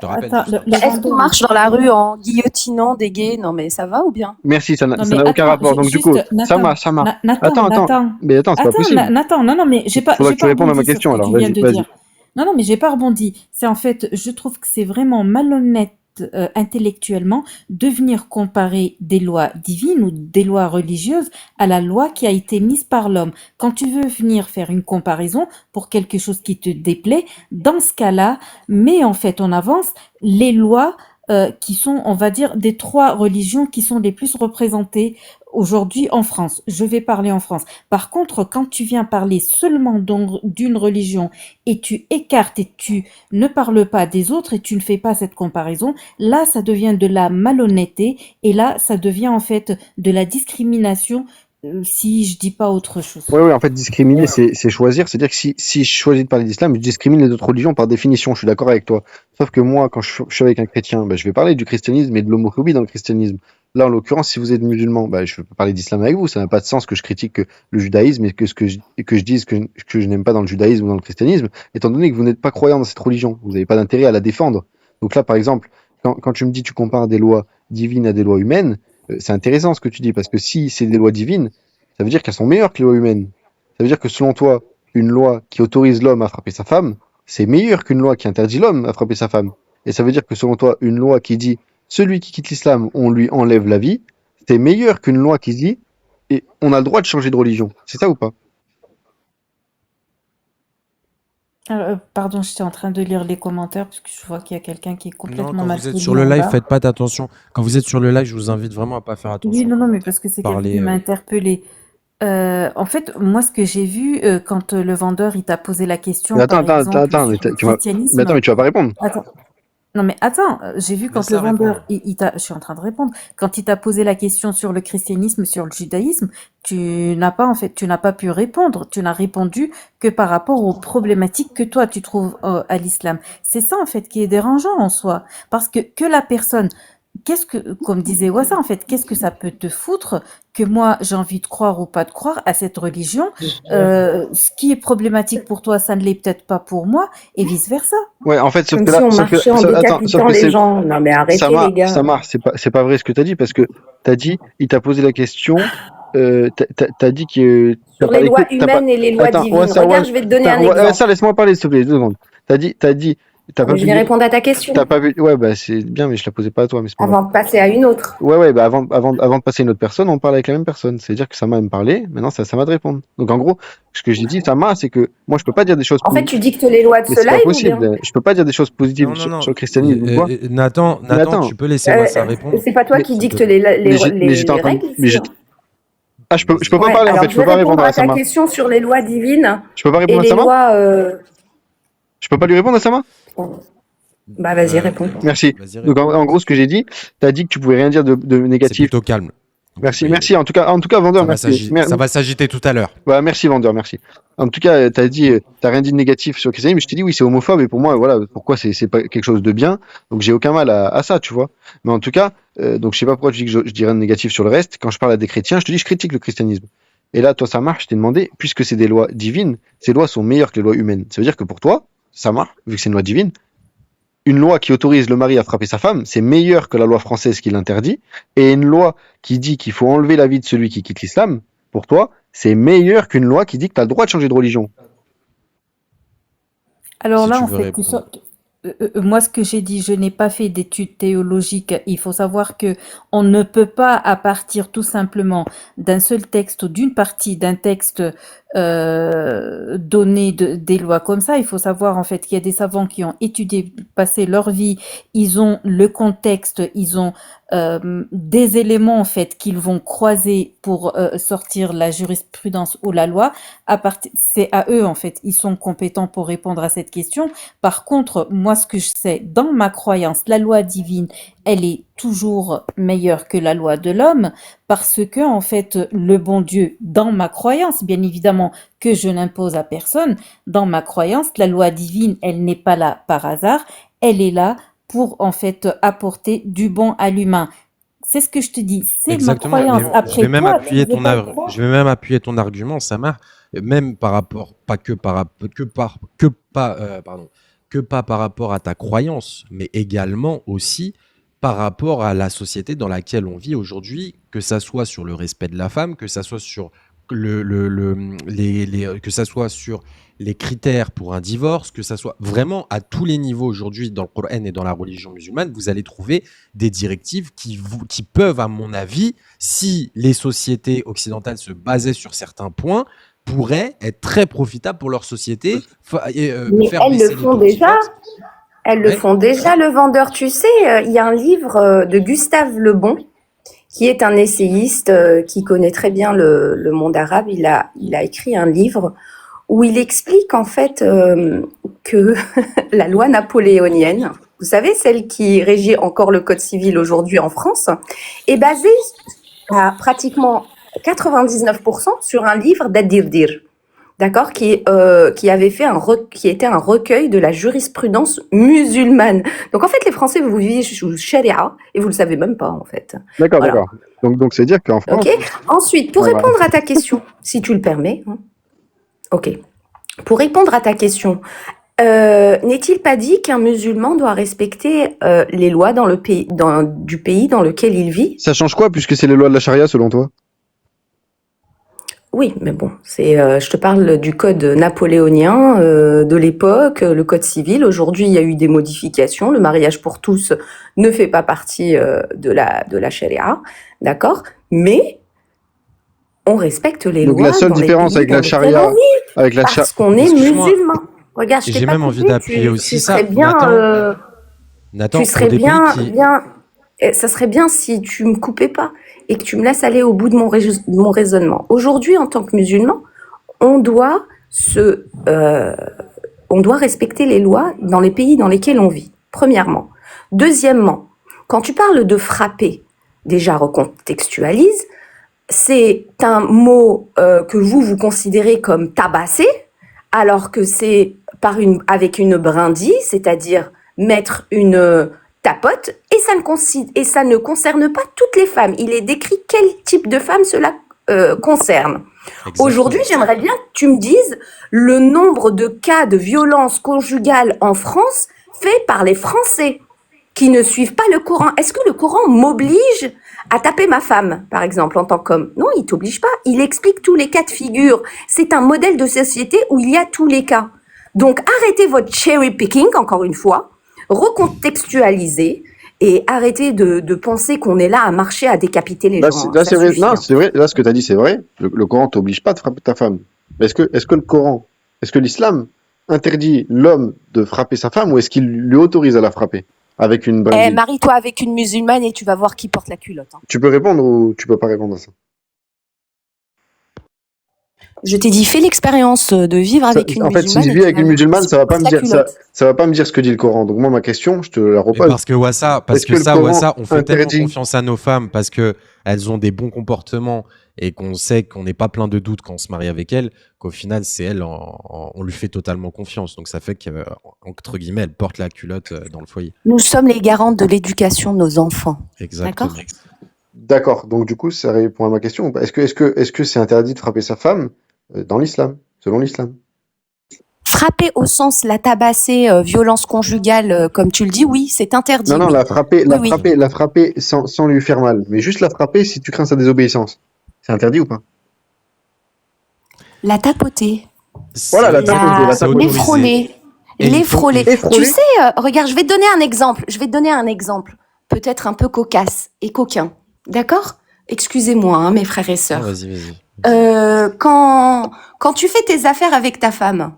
te rappelle attends, juste. Est-ce qu'on vendeur, marche dans la rue en guillotinant des gays? Non, mais ça va ou bien? Merci, ça non n'a mais aucun attends, rapport. Donc du coup, juste ça marche, ça marche. Nathan, Attends. Mais attends, c'est pas Attends, possible. Nathan, non, mais Faudra j'ai que tu pas répondes à ma rebondi sur ce question que alors. tu viens Vas-y, de vas-y. dire. Non, mais j'ai pas rebondi. C'est en fait, je trouve que c'est vraiment malhonnête intellectuellement de venir comparer des lois divines ou des lois religieuses à la loi qui a été mise par l'homme. Quand tu veux venir faire une comparaison pour quelque chose qui te déplaît, dans ce cas-là, mets en fait en avance les lois qui sont, on va dire, des trois religions qui sont les plus représentées aujourd'hui en France. Je vais parler en France. Par contre, quand tu viens parler seulement d'une religion et tu écartes et tu ne parles pas des autres et tu ne fais pas cette comparaison, là, ça devient de la malhonnêteté et là, ça devient en fait de la discrimination si je dis pas autre chose. Oui, en fait, discriminer, c'est choisir. C'est-à-dire que si je choisis de parler d'islam, je discrimine les autres religions par définition. Je suis d'accord avec toi. Sauf que moi, quand je suis avec un chrétien, bah, je vais parler du christianisme et de l'homophobie dans le christianisme. Là, en l'occurrence, si vous êtes musulman, bah, je peux parler d'islam avec vous. Ça n'a pas de sens que je critique le judaïsme et que je dise que je n'aime pas dans le judaïsme ou dans le christianisme, étant donné que vous n'êtes pas croyant dans cette religion. Vous n'avez pas d'intérêt à la défendre. Donc là, par exemple, quand tu me dis tu compares des lois divines à des lois humaines, c'est intéressant ce que tu dis, parce que si c'est des lois divines, ça veut dire qu'elles sont meilleures que les lois humaines. Ça veut dire que selon toi, une loi qui autorise l'homme à frapper sa femme, c'est meilleur qu'une loi qui interdit l'homme à frapper sa femme. Et ça veut dire que selon toi, une loi qui dit celui qui quitte l'islam, on lui enlève la vie, c'est meilleur qu'une loi qui dit et on a le droit de changer de religion. C'est ça ou pas? Pardon, j'étais en train de lire les commentaires parce que je vois qu'il y a quelqu'un qui est Non, complètement quand mal vous êtes poli sur le en live, bas. faites pas d'attention. Quand vous êtes sur le live, je vous invite vraiment à pas faire Oui, attention aux non, mais commentaires. parce que c'est quelqu'un qui Parlez. m'a interpellée. En fait, moi, ce que j'ai vu quand le vendeur il t'a posé la question, Mais par exemple, mais sur le tu vas, mais christianisme. mais tu vas pas répondre. Attends, non mais attends, j'ai vu quand le Laisse-la vendeur, répondre. il t'a, je suis en train de répondre, quand il t'a posé la question sur le christianisme, sur le judaïsme, tu n'as pas pu répondre. Tu n'as répondu que par rapport aux problématiques que toi tu trouves à l'islam. C'est ça en fait qui est dérangeant en soi, parce que la personne, comme disait Wassa en fait, qu'est-ce que ça peut te foutre que moi j'ai envie de croire ou pas de croire à cette religion? Ce qui est problématique pour toi, ça ne l'est peut-être pas pour moi, et vice versa. Ouais, en fait, sauf Comme que si là, on marchait en attends, sauf décapitant que les gens. Non, mais arrêtez, les gars. Samar, c'est pas vrai ce que t'as dit, parce que t'as dit, il t'a posé la question, t'as dit que t'as Sur pas les lois écouté, t'as pas, humaines et les lois attends, divines. ça, Regarde, je vais te donner un exemple. ça, laisse-moi parler, s'il te plaît, 2 secondes. T'as dit, t'as Non, pas mais je pu vais dire, répondre à ta question t'as pas pu, ouais, bah, c'est bien, mais je la posais pas à toi, mais c'est pas grave. avant de passer à une autre. Ouais, bah, avant de passer à une autre personne, on parle avec la même personne. C'est-à-dire que Sama me parlait, maintenant, c'est à Sama de répondre. Donc, en gros, ce que j'ai dit, Sama, c'est que moi, je peux pas dire des choses En fait, positives. tu dictes les lois de Mais ce c'est pas live ou possible. bien? Je peux pas dire des choses positives Non, non, non. sur le christianisme ou quoi. Nathan, Mais attends. tu peux laisser Wassa répondre, C'est pas toi Mais- qui s'il te dictes plaît. mais j'étais en train de, règles mais ici, j'étais- Ah, je peux pas Ouais, parler, en alors fait, je je peux vais pas répondre répondre à à ta Sama. question sur les lois divines Je peux pas et répondre à les Sama? lois. Je peux pas lui répondre à Sama? Bah, vas-y, réponds. Merci. Vas-y, Donc, réponds. en gros, ce que j'ai dit, t'as dit que tu pouvais rien dire de C'est négatif. plutôt calme. Donc, tu Merci, peux y merci. aller. En tout cas, vendeur, merci. Ça va s'agiter tout à l'heure. Voilà, merci, vendeur, merci. En tout cas, t'as rien dit de négatif sur le christianisme, mais je t'ai dit oui, c'est homophobe, et pour moi, voilà, pourquoi c'est pas quelque chose de bien. Donc, j'ai aucun mal à ça, tu vois. Mais en tout cas, donc, je sais pas pourquoi tu dis que je dis rien de négatif sur le reste. Quand je parle à des chrétiens, je te dis, je critique le christianisme. Et là, toi, ça marche, je t'ai demandé, puisque c'est des lois divines, ces lois sont meilleures que les lois humaines. Ça veut dire que pour toi, ça marche, vu que c'est une loi divine, une loi qui autorise le mari à frapper sa femme, c'est meilleur que la loi française qui l'interdit, et une loi qui dit qu'il faut enlever la vie de celui qui quitte l'islam, pour toi, c'est meilleur qu'une loi qui dit que tu as le droit de changer de religion. Alors Si là, tu en veux fait, répondre. moi, ce que j'ai dit, je n'ai pas fait d'études théologiques. Il faut savoir que on ne peut pas, à partir tout simplement d'un seul texte ou d'une partie d'un texte donné des lois comme ça. Il faut savoir en fait qu'il y a des savants qui ont étudié, passé leur vie, ils ont le contexte, ils ont des éléments en fait qu'ils vont croiser pour sortir la jurisprudence ou la loi. C'est à eux en fait, ils sont compétents pour répondre à cette question. Par contre, moi, ce que je sais, dans ma croyance, la loi divine, elle est toujours meilleure que la loi de l'homme parce que, en fait, le bon Dieu, dans ma croyance, bien évidemment que je n'impose à personne, dans ma croyance, la loi divine, elle n'est pas là par hasard, elle est là pour, en fait, apporter du bon à l'humain. C'est ce que je te dis, c'est ma Exactement. croyance. Mais Après, toi, tu veux pas le croire. je vais même appuyer ton argument, Samar, même par rapport, pas que par, que pas, pardon, que pas par rapport à ta croyance, mais également aussi par rapport à la société dans laquelle on vit aujourd'hui, que ça soit sur le respect de la femme, que ça soit sur que ça soit sur les critères pour un divorce, que ça soit vraiment à tous les niveaux aujourd'hui dans le Coran et dans la religion musulmane, vous allez trouver des directives qui peuvent, à mon avis, si les sociétés occidentales se basaient sur certains points, pourraient être très profitables pour leur société, Mais faire elles baisser le les font taux de déjà. divorce. Elles le Ouais. font déjà, le vendeur. Tu sais, il y a un livre de Gustave Le Bon, qui est un essayiste qui connaît très bien le monde arabe. Il a écrit un livre où il explique en fait que la loi napoléonienne, vous savez, celle qui régit encore le code civil aujourd'hui en France, est basée à pratiquement 99% sur un livre d'Ad-Dirdir. D'accord, qui avait fait qui était un recueil de la jurisprudence musulmane. Donc en fait, les Français, vous vivez sous charia et vous le savez même pas en fait. D'accord, Voilà. d'accord. Donc c'est dire qu'en France, Ok. Ensuite, pour Ouais, répondre à ta question, si tu le permets, hein. Ok. Pour répondre à ta question, n'est-il pas dit qu'un musulman doit respecter les lois dans le pays, du pays dans lequel il vit? ça change quoi puisque c'est les lois de la charia selon toi? Oui, mais bon, je te parle du code napoléonien de l'époque, le code civil. Aujourd'hui, il y a eu des modifications. Le mariage pour tous ne fait pas partie de la charia, d'accord? Mais on respecte les Donc lois la seule dans les différence pays avec dans la lesquels charia, on vit, avec la parce qu'on est Excuse-moi, musulman. Regarde, je t'ai j'ai pas même envie coupé. d'appuyer aussi Tu ça. serais bien, Nathan, tu pour serais des pays bien, qui... ça serait bien si tu me coupais pas et que tu me laisses aller au bout de mon raisonnement. Aujourd'hui, en tant que musulman, on doit on doit respecter les lois dans les pays dans lesquels on vit, premièrement. Deuxièmement, quand tu parles de frapper, déjà recontextualise, c'est un mot que vous considérez comme tabasser, alors que c'est avec une brindille, c'est-à-dire mettre une tapote, et ça ne concerne pas toutes les femmes. Il est décrit quel type de femme cela concerne. Exactement. Aujourd'hui, j'aimerais bien que tu me dises le nombre de cas de violence conjugale en France fait par les Français qui ne suivent pas le Coran. Est-ce que le Coran m'oblige à taper ma femme, par exemple, en tant qu'homme? Non, il t'oblige pas. Il explique tous les cas de figure. C'est un modèle de société où il y a tous les cas. Donc, arrêtez votre cherry picking, encore une fois, recontextualisez et arrêtez de penser qu'on est là à marcher à décapiter les gens. Là Ça c'est vrai. suffit, Non, hein. c'est vrai. Là, ce que tu as dit, c'est vrai. Le Coran t'oblige pas de frapper ta femme. Mais est-ce que le Coran, est-ce que l'islam interdit l'homme de frapper sa femme ou est-ce qu'il lui autorise à la frapper avec une brindille? Marie-toi avec une musulmane et tu vas voir qui porte la culotte, hein. Tu peux répondre ou tu peux pas répondre à ça? Je t'ai dit, fais l'expérience de vivre avec une En fait, musulmane. si je et vis tu avec vas une voir musulmane, qui ça va pas porte me la dire ça, culotte. ça va pas me dire ce que dit le Coran. Donc moi, ma question, je te la Mais repose. parce que Wassa, Est-ce que le Coran on fait tellement interdit? confiance à nos femmes parce que elles ont des bons comportements et qu'on sait qu'on n'est pas plein de doutes quand on se marie avec elles, qu'au final, c'est elle, on lui fait totalement confiance. Donc ça fait qu'entre guillemets, elle porte la culotte dans le foyer. Nous sommes les garantes de l'éducation de nos enfants. Exactement. D'accord. D'accord. Donc du coup, ça répond à ma question. Est-ce que c'est interdit de frapper sa femme dans l'islam, selon l'islam? Frapper au sens la tabasser, violence conjugale, comme tu le dis, oui, c'est interdit. Non, Oui. la frapper, Oui, oui. la frapper sans lui faire mal. Mais juste la frapper si tu crains sa désobéissance. C'est interdit ou pas? La tapoter, Voilà, la C'est- tapoter, la c'est tapoter. autorisé. l'effronter, Et Les il faut, frôler. il- Tu Frôler. sais, regarde, je vais te donner un exemple. Je vais te donner un exemple. Peut-être un peu cocasse et coquin. D'accord? Excusez-moi, hein, mes frères et Non, sœurs. vas-y. Quand tu fais tes affaires avec ta femme,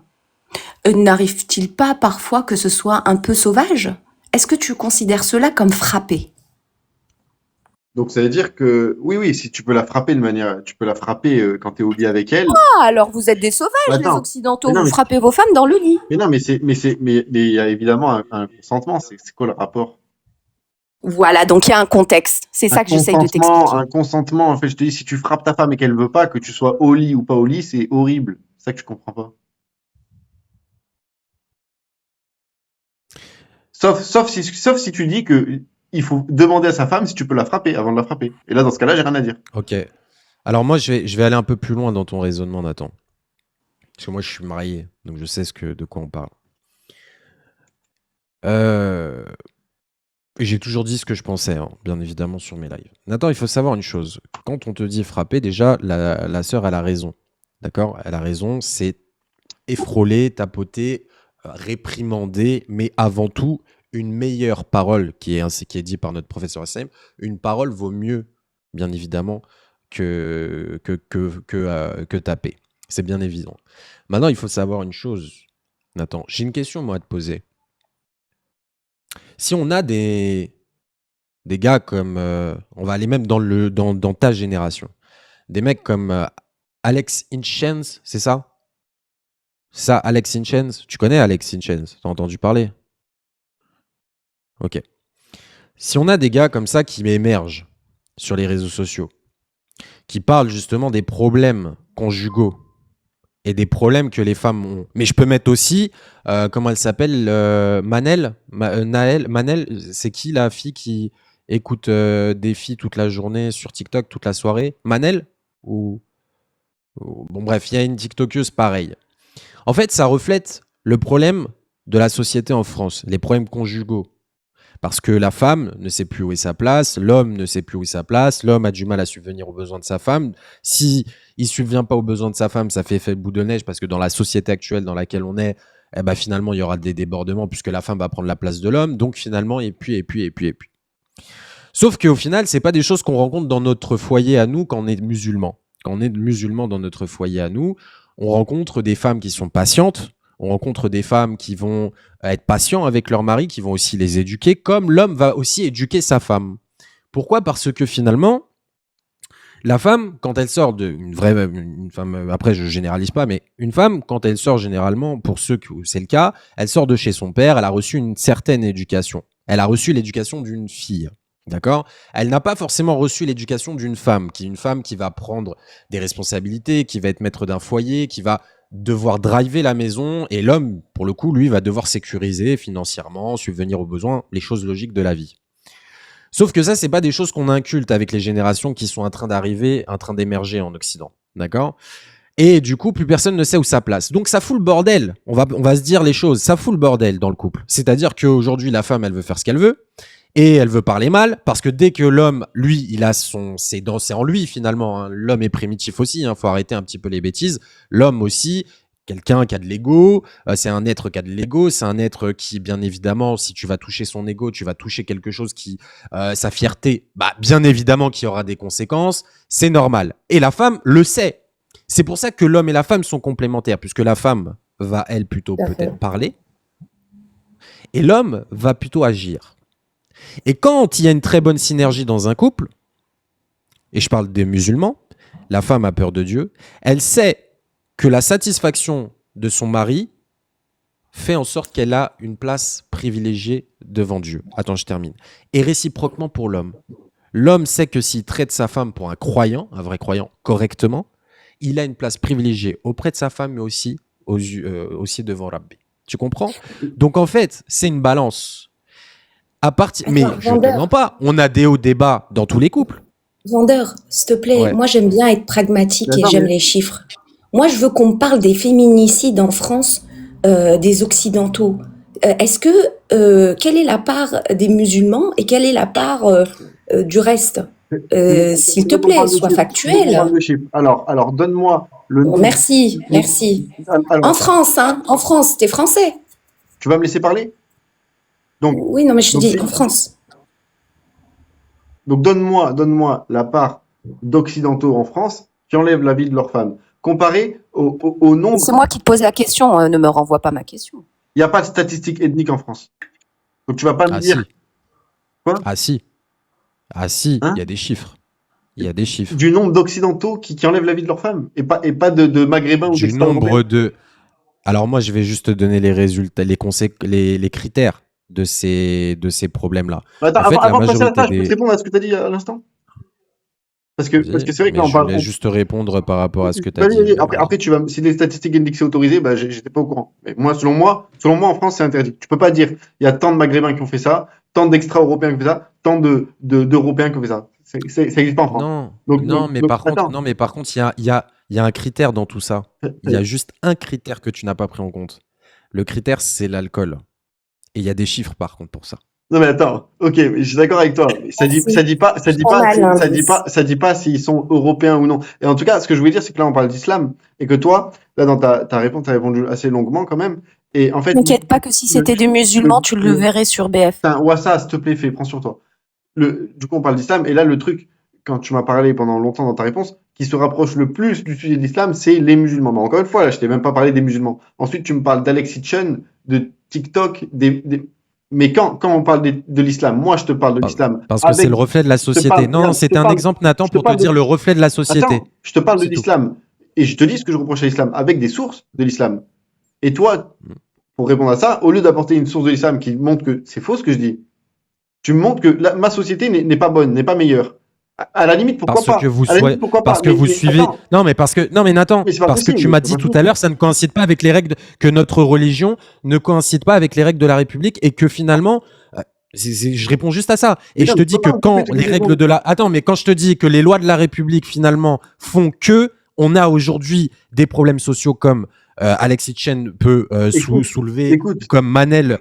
n'arrive-t-il pas parfois que ce soit un peu sauvage? Est-ce que tu considères cela comme frappé? Donc ça veut dire que oui, si tu peux la frapper de manière, tu peux la frapper quand tu es au lit avec elle. Ah, alors vous êtes des sauvages, les Attends, mais Occidentaux. non, Vous mais frappez vos femmes dans le lit. mais il y a évidemment un consentement. C'est quoi le rapport? Voilà, donc il y a un contexte. C'est ça que j'essaye de t'expliquer. Un consentement. En fait, je te dis, si tu frappes ta femme et qu'elle veut pas, que tu sois au lit ou pas au lit, c'est horrible. C'est ça que je comprends pas. Sauf si tu dis que il faut demander à sa femme si tu peux la frapper avant de la frapper. Et là, dans ce cas-là, j'ai rien à dire. Ok. Alors moi, je vais aller un peu plus loin dans ton raisonnement, Nathan. Parce que moi, je suis marié, donc je sais de quoi on parle. Euh, et j'ai toujours dit ce que je pensais, hein, bien évidemment, sur mes lives. Nathan, il faut savoir une chose. Quand on te dit frapper, déjà, la sœur, elle a raison. D'accord? Elle a raison, c'est effroler, tapoter, réprimander, mais avant tout, une meilleure parole qui est dit par notre professeur SM. Une parole vaut mieux, bien évidemment, que taper. C'est bien évident. Maintenant, il faut savoir une chose, Nathan. J'ai une question, moi, à te poser. Si on a des gars comme... on va aller même dans ta génération. Des mecs comme Alex Inchens, c'est ça? Ça, Alex Inchens, tu connais Alex Inchens? T'as entendu parler? Ok. Si on a des gars comme ça qui émergent sur les réseaux sociaux, qui parlent justement des problèmes conjugaux et des problèmes que les femmes ont, mais je peux mettre aussi, comment elle s'appelle, Manel, Manel, c'est qui la fille qui écoute des filles toute la journée sur TikTok, toute la soirée? Manel Bon bref, il y a une TikTokeuse pareille. En fait, ça reflète le problème de la société en France, les problèmes conjugaux. Parce que la femme ne sait plus où est sa place, l'homme ne sait plus où est sa place, l'homme a du mal à subvenir aux besoins de sa femme. Si il subvient pas aux besoins de sa femme, ça fait effet boule de neige parce que dans la société actuelle dans laquelle on est, finalement, il y aura des débordements puisque la femme va prendre la place de l'homme. Donc finalement, et puis. Sauf qu'au final, c'est pas des choses qu'on rencontre dans notre foyer à nous quand on est musulman. Quand on est musulman dans notre foyer à nous, on rencontre des femmes qui sont patientes, on rencontre des femmes qui vont être patients avec leur mari, qui vont aussi les éduquer, comme l'homme va aussi éduquer sa femme. Pourquoi? Parce que finalement, la femme, quand elle sort une femme, après je généralise pas, mais une femme, quand elle sort généralement, pour ceux où c'est le cas, elle sort de chez son père, elle a reçu une certaine éducation. Elle a reçu l'éducation d'une fille. D'accord? Elle n'a pas forcément reçu l'éducation d'une femme, une femme qui va prendre des responsabilités, qui va être maître d'un foyer, qui va devoir driver la maison, et l'homme, pour le coup, lui, va devoir sécuriser financièrement, subvenir aux besoins, les choses logiques de la vie. Sauf que ça, c'est pas des choses qu'on inculte avec les générations qui sont en train d'arriver, en train d'émerger en Occident. D'accord? Et du coup, plus personne ne sait où ça place. Donc ça fout le bordel. On va se dire les choses. Ça fout le bordel dans le couple. C'est-à-dire qu'aujourd'hui, la femme, elle veut faire ce qu'elle veut. Et elle veut parler mal, parce que dès que l'homme, lui, il a c'est en lui finalement, hein. L'homme est primitif aussi, faut arrêter un petit peu les bêtises. L'homme aussi, quelqu'un qui a de l'ego, c'est un être qui a de l'ego, c'est un être qui, bien évidemment, si tu vas toucher son ego, tu vas toucher quelque chose qui, sa fierté, bien évidemment qu'il y aura des conséquences, c'est normal. Et la femme le sait. C'est pour ça que l'homme et la femme sont complémentaires, puisque la femme va, elle, plutôt peut-être parler, et l'homme va plutôt agir. Et quand il y a une très bonne synergie dans un couple, et je parle des musulmans, la femme a peur de Dieu, elle sait que la satisfaction de son mari fait en sorte qu'elle a une place privilégiée devant Dieu. Attends, je termine. Et réciproquement pour l'homme. L'homme sait que s'il traite sa femme pour un croyant, un vrai croyant, correctement, il a une place privilégiée auprès de sa femme, mais aussi devant Rabbi. Tu comprends? Donc en fait, c'est une balance. Mais je ne te mens pas, on a des hauts débats dans tous les couples. Vendeur, s'il te plaît, Ouais. Moi j'aime bien être pragmatique et Attends, j'aime mais- les chiffres. Moi je veux qu'on me parle des féminicides en France, des Occidentaux. Quelle est la part des musulmans et quelle est la part du reste? S'il te plaît, sois factuel. Alors donne-moi le nom. Merci. Alors, En France, t'es français. Tu vas me laisser parler? Donc, Oui, non, mais je te donc, dis en France. donc donne-moi la part d'occidentaux en France qui enlèvent la vie de leurs femmes. Comparé au nombre, C'est moi qui te pose la question, ne me renvoie pas ma question. il n'y a pas de statistiques ethniques en France. Donc tu vas pas me Ah dire si, quoi? ah si, ah si, il Hein? y a des chiffres. Il y a des chiffres. Du nombre d'occidentaux qui enlèvent la vie de leurs femmes et pas de maghrébins ou Du d'extra-européens. nombre de. Alors moi, je vais juste te donner les résultats, les critères de ces problèmes-là. Attends, En fait, la avant de passer à majorité ça, je peux te des. répondre à ce que tu as dit à l'instant? Parce que Vas-y, c'est vrai que mais là on je parle. voulais juste te répondre par rapport à ce que tu as Vas-y, dit. vas-y. Après tu vas si les statistiques indiquent que c'est autorisé, bah j'étais pas au courant. Mais moi selon moi en France c'est interdit. Tu peux pas dire il y a tant de maghrébins qui ont fait ça, tant d'extra-européens qui ont fait ça, tant d'européens qui ont fait ça. Ça existe pas en France. Non, Donc non, mais par contre, attends. non, mais par contre, il y a un critère dans tout ça. Il y a juste un critère que tu n'as pas pris en compte. Le critère, c'est l'alcool. Et il y a des chiffres par contre pour ça. Non mais attends, ok, je suis d'accord avec toi. Mais ça dit pas s'ils sont européens ou non. Et en tout cas, ce que je voulais dire, c'est que là on parle d'islam et que toi, là dans ta réponse, tu as répondu assez longuement quand même. Et en fait, T'inquiète pas que si c'était des musulmans, tu le verrais sur BF. Wassa, s'il te plaît, prends sur toi. Du coup, on parle d'islam et là le truc, quand tu m'as parlé pendant longtemps dans ta réponse, qui se rapproche le plus du sujet de l'islam, c'est les musulmans. Mais encore une fois, là, je t'ai même pas parlé des musulmans. Ensuite, tu me parles d'Alexis Chen, de TikTok, mais quand on parle de l'islam, moi je te parle de l'islam. Parce que c'est le reflet de la société. Non, c'était un exemple, Nathan, pour te dire le reflet de la société. Attends, je te parle de l'islam et je te dis ce que je reproche à l'islam avec des sources de l'islam. Et toi, pour répondre à ça, au lieu d'apporter une source de l'islam qui montre que c'est faux ce que je dis, tu me montres que ma société n'est pas bonne, n'est pas meilleure. À la limite, pourquoi pas? Parce que vous suivez. Attends. Non, mais Nathan, Mais c'est pas parce possible, que tu m'as c'est dit pas tout à possible. l'heure, ça ne coïncide pas avec les règles que notre religion ne coïncide pas avec les règles de la République et que finalement, je réponds juste à ça. Et Mais je non, te mais dis que comment quand tu peux les te règles répondre de la. Attends, mais quand je te dis que les lois de la République finalement font que on a aujourd'hui des problèmes sociaux comme Alexis Chen peut soulever, écoute. comme Manel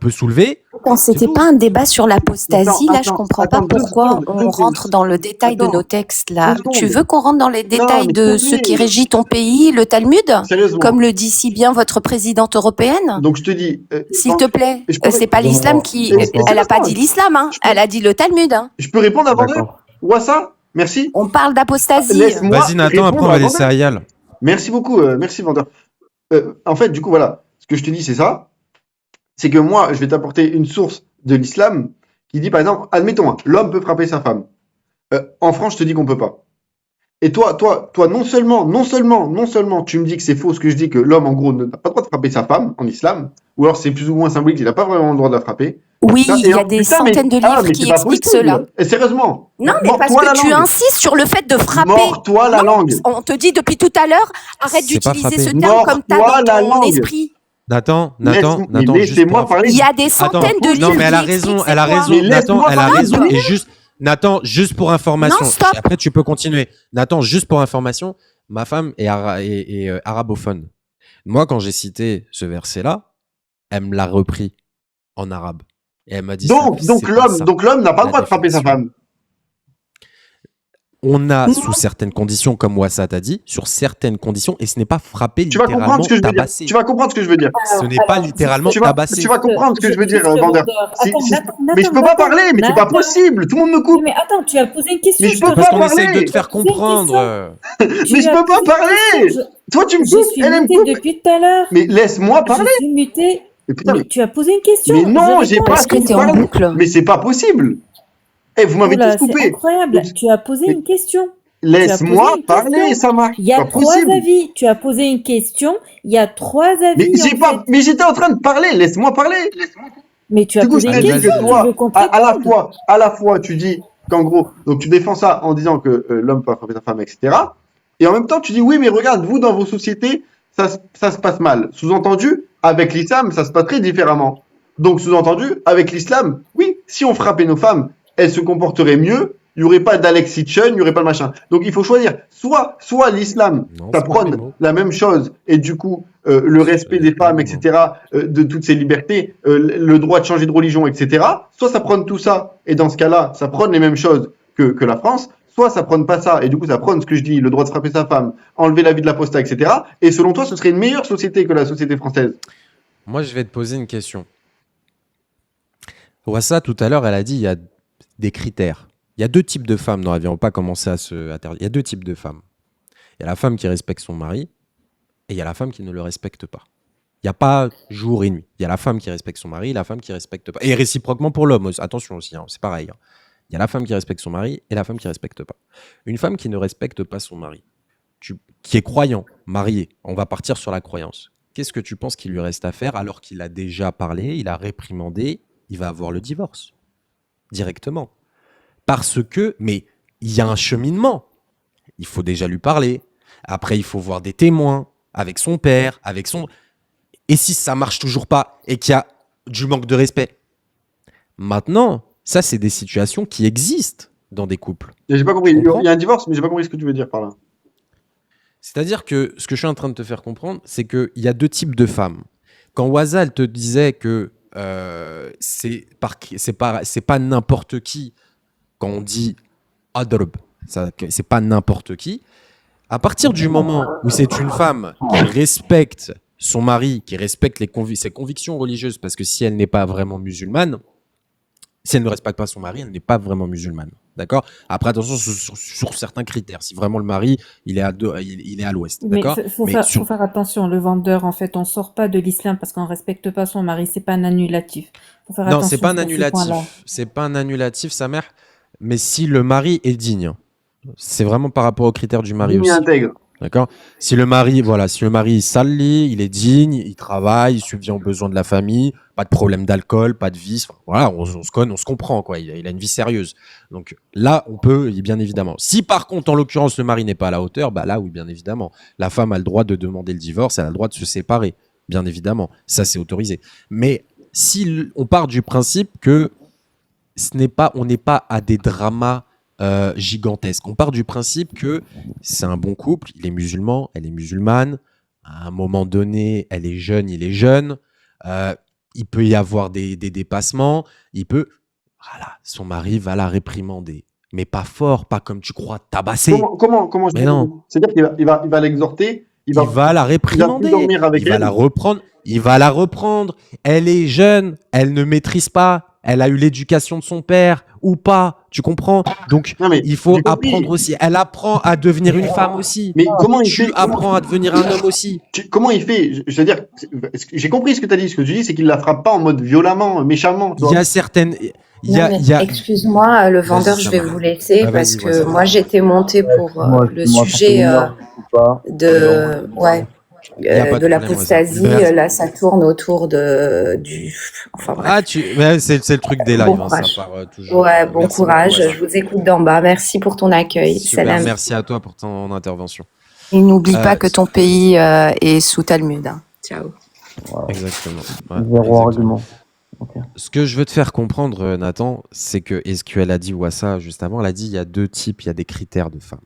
peut soulever. Attends, c'était tout. pas un débat sur l'apostasie, là, je comprends pas deux pourquoi secondes, on rentre dans le détail de nos textes, là. deux Tu secondes. veux qu'on rentre dans les détails mais de s'il ce te qui plaît. régit ton pays, le Talmud, Sérieusement. comme le dit si bien votre présidente européenne? Donc je te dis. S'il te plaît, je pourrais- c'est pas l'islam qui... Mais Elle a pas laisse-moi. dit l'islam, hein. Elle a dit le Talmud, hein. Je peux répondre avant D'accord. d'heure? Wassa, merci. On parle d'apostasie. Laisse-moi Vas-y, Nathan, après on va répondre laisser avant d'heure. Ayal. Merci beaucoup, merci Vendeur. En fait, du coup, voilà, ce que je te dis, c'est ça. C'est que moi, je vais t'apporter une source de l'islam qui dit, par exemple, admettons, l'homme peut frapper sa femme. En France, je te dis qu'on peut pas. Et toi, non seulement, tu me dis que c'est faux ce que je dis, que l'homme, en gros, n'a pas le droit de frapper sa femme en islam, ou alors c'est plus ou moins symbolique, il n'a pas vraiment le droit de la frapper. Oui, Ça, il y a en- des putain, mais- centaines de ah, livres mais qui c'est pas expliquent possible. cela. Et sérieusement. Non, mais parce mords-toi la que tu langue. insistes sur le fait de frapper. Mords-toi la Non, langue. on te dit depuis tout à l'heure, arrête C'est pas d'utiliser ce frapper. terme comme t'as Mords-toi la dans ton langue. esprit. Nathan, Mais juste laissez-moi pour parler. Il y a des centaines Attends, de livres. non, mais elle a qui raison, expliquent elle a c'est quoi. raison, Mais Nathan, laisse-moi elle a parler. raison. Et juste, Nathan, juste pour information. Non, stop. Après, tu peux continuer. Nathan, juste pour information, ma femme est arabophone. Moi, quand j'ai cité ce verset-là, elle me l'a repris en arabe. Et elle m'a dit Donc c'est pas ça. l'homme n'a pas La le droit de frapper sa définition. femme. On a, Non. sous certaines conditions, comme Wassa t'a dit, sur certaines conditions, et ce n'est pas frapper Tu vas littéralement comprendre ce que je veux dire. tabasser. Tu vas comprendre ce que je veux dire. Ce n'est pas littéralement Tu vas tabasser. comprendre ce que je veux dire, Vendeur. Attends, Mais je peux pas parler, mais c'est pas possible. Tout le monde me coupe. Mais attends, tu as posé une question. Mais je peux Parce pas qu'on essaye de parler. te faire C'est une question. comprendre. Mais je peux pas parler. Toi, tu me Je coupes. suis Elle me mutée coupe. depuis tout à l'heure. Mais laisse-moi parler. Je suis mutée. Mais putain, Mais tu as posé une question. mais non, Je j'ai réponds. pas Parce que tout t'es en parlé. boucle. Mais c'est pas possible. Eh, vous m'avez Oula, tous c'est coupé. incroyable. Tu as posé Mais- une question. Laisse-moi une parler, question. ça marche. Il y a Pas trois possible. avis. Tu as posé une question. Il y a trois avis. Mais j'ai en pas, fait. mais j'étais en train de parler. Laisse-moi parler. Mais tu as Du coup, posé je une te dis question. que Tu toi, veux qu'on te à la réponde. fois, tu dis qu'en gros, donc tu défends ça en disant que l'homme peut frapper sa femme, etc. Et en même temps, tu dis oui, mais regarde, vous dans vos sociétés, ça se passe mal. Sous-entendu, avec l'islam, ça se passe très différemment. Donc, sous-entendu, avec l'islam, oui, si on frappait nos femmes, elles se comporteraient mieux. Il n'y aurait pas d'Alexis Chen, il n'y aurait pas de machin. Donc, il faut choisir. Soit l'islam, Non, ça c'est pas mes prône mots. la même chose, et du coup, le respect des femmes, etc., de toutes ces libertés, le droit de changer de religion, etc. Soit ça prône tout ça, et dans ce cas-là, ça prône les mêmes choses que la France, soit ça prône pas ça, et du coup, ça prône ce que je dis, le droit de frapper sa femme, enlever la vie de l'apostat, etc. Et selon toi, ce serait une meilleure société que la société française. Moi, je vais te poser une question. Wassa, tout à l'heure, elle a dit il y a des critères. Il y a deux types de femmes dans la vie. On va pas commencer à se interdire. Il y a deux types de femmes. Il y a la femme qui respecte son mari et il y a la femme qui ne le respecte pas. Il n'y a pas jour et nuit. Il y a la femme qui respecte son mari et la femme qui ne respecte pas. Et réciproquement pour l'homme. Attention aussi, hein, c'est pareil. Hein. Il y a la femme qui respecte son mari et la femme qui ne respecte pas. Une femme qui ne respecte pas son mari, qui est croyant, marié, on va partir sur la croyance. Qu'est-ce que tu penses qu'il lui reste à faire alors qu'il a déjà parlé, il a réprimandé, il va avoir le divorce directement. Parce que, mais il y a un cheminement. Il faut déjà lui parler. Après, il faut voir des témoins avec son père, avec son... Et si ça marche toujours pas et qu'il y a du manque de respect? Maintenant, ça, c'est des situations qui existent dans des couples. J'ai pas compris. Tu Il comprends? y a un divorce, mais j'ai pas compris ce que tu veux dire par là. C'est-à-dire que ce que je suis en train de te faire comprendre, c'est qu'il y a deux types de femmes. Quand Waza, elle te disait que c'est pas n'importe qui, quand on dit adrb, c'est pas n'importe qui, à partir du moment où c'est une femme qui respecte son mari, qui respecte ses convictions religieuses, parce que si elle n'est pas vraiment musulmane, si elle ne respecte pas son mari, elle n'est pas vraiment musulmane. D'accord? Après, attention sur certains critères. Si vraiment le mari, il est à l'ouest. Mais D'accord? faut faire attention. Le vendeur, en fait, on sort pas de l'islam parce qu'on respecte pas son mari. C'est pas un annulatif. Faut faire Non, attention c'est pas un sur ce annulatif. point-là. C'est pas un annulatif, sa mère. Mais si le mari est digne, c'est vraiment par rapport aux critères du mari Il aussi. intègre. D'accord? Si le mari il s'allie, il est digne, il travaille, il subvient aux besoins de la famille, pas de problème d'alcool, pas de vice, voilà, on se connaît, on se comprend, quoi. Il a une vie sérieuse. Donc là, on peut, bien évidemment. Si par contre, en l'occurrence, le mari n'est pas à la hauteur, bah là, oui, bien évidemment. La femme a le droit de demander le divorce, elle a le droit de se séparer, bien évidemment. Ça, c'est autorisé. Mais si on part du principe que on n'est pas à des dramas gigantesques. On part du principe que c'est un bon couple, il est musulman, elle est musulmane, à un moment donné, elle est jeune, il est jeune, il peut y avoir des dépassements, voilà, son mari va la réprimander. Mais pas fort, pas comme tu crois, tabasser. Comment Mais non. C'est-à-dire qu'il va l'exhorter, Il va la réprimander, dormir avec il va elle. la reprendre. Elle est jeune, elle ne maîtrise pas, elle a eu l'éducation de son père ou pas, tu comprends? Donc, Non, mais il faut j'ai compris. apprendre aussi. Elle apprend à devenir une femme aussi. Mais comment il Tu fait apprends à devenir un homme aussi. Comment il fait? Je veux dire, j'ai compris ce que tu as dit. Ce que tu dis, c'est qu'il la frappe pas en mode violemment, méchamment. tu Il vois. y a certaines... Non, mais excuse-moi, le vendeur, Vas-y, je vais Samara. vous laisser Ah, parce vas-y, que vas-y. moi j'étais montée pour le sujet de Y a pas de de l'apostasie. problème, vas-y. Là, ça tourne autour du. Enfin bref. C'est le truc des lives, Bon hein, ça courage. part toujours. Ouais, bon Merci courage. beaucoup, Je vous écoute d'en bas. Merci pour ton accueil. Super, Salam. merci à toi pour ton intervention. Et n'oublie pas que ton pays est sous Talmud. Hein. Ciao. Exactement. Ouais, Zéro exactement. argument. Ok. Ce que je veux te faire comprendre, Nathan, c'est que, et ce qu'elle a dit Wassa juste avant, elle a dit il y a deux types, il y a des critères de femmes.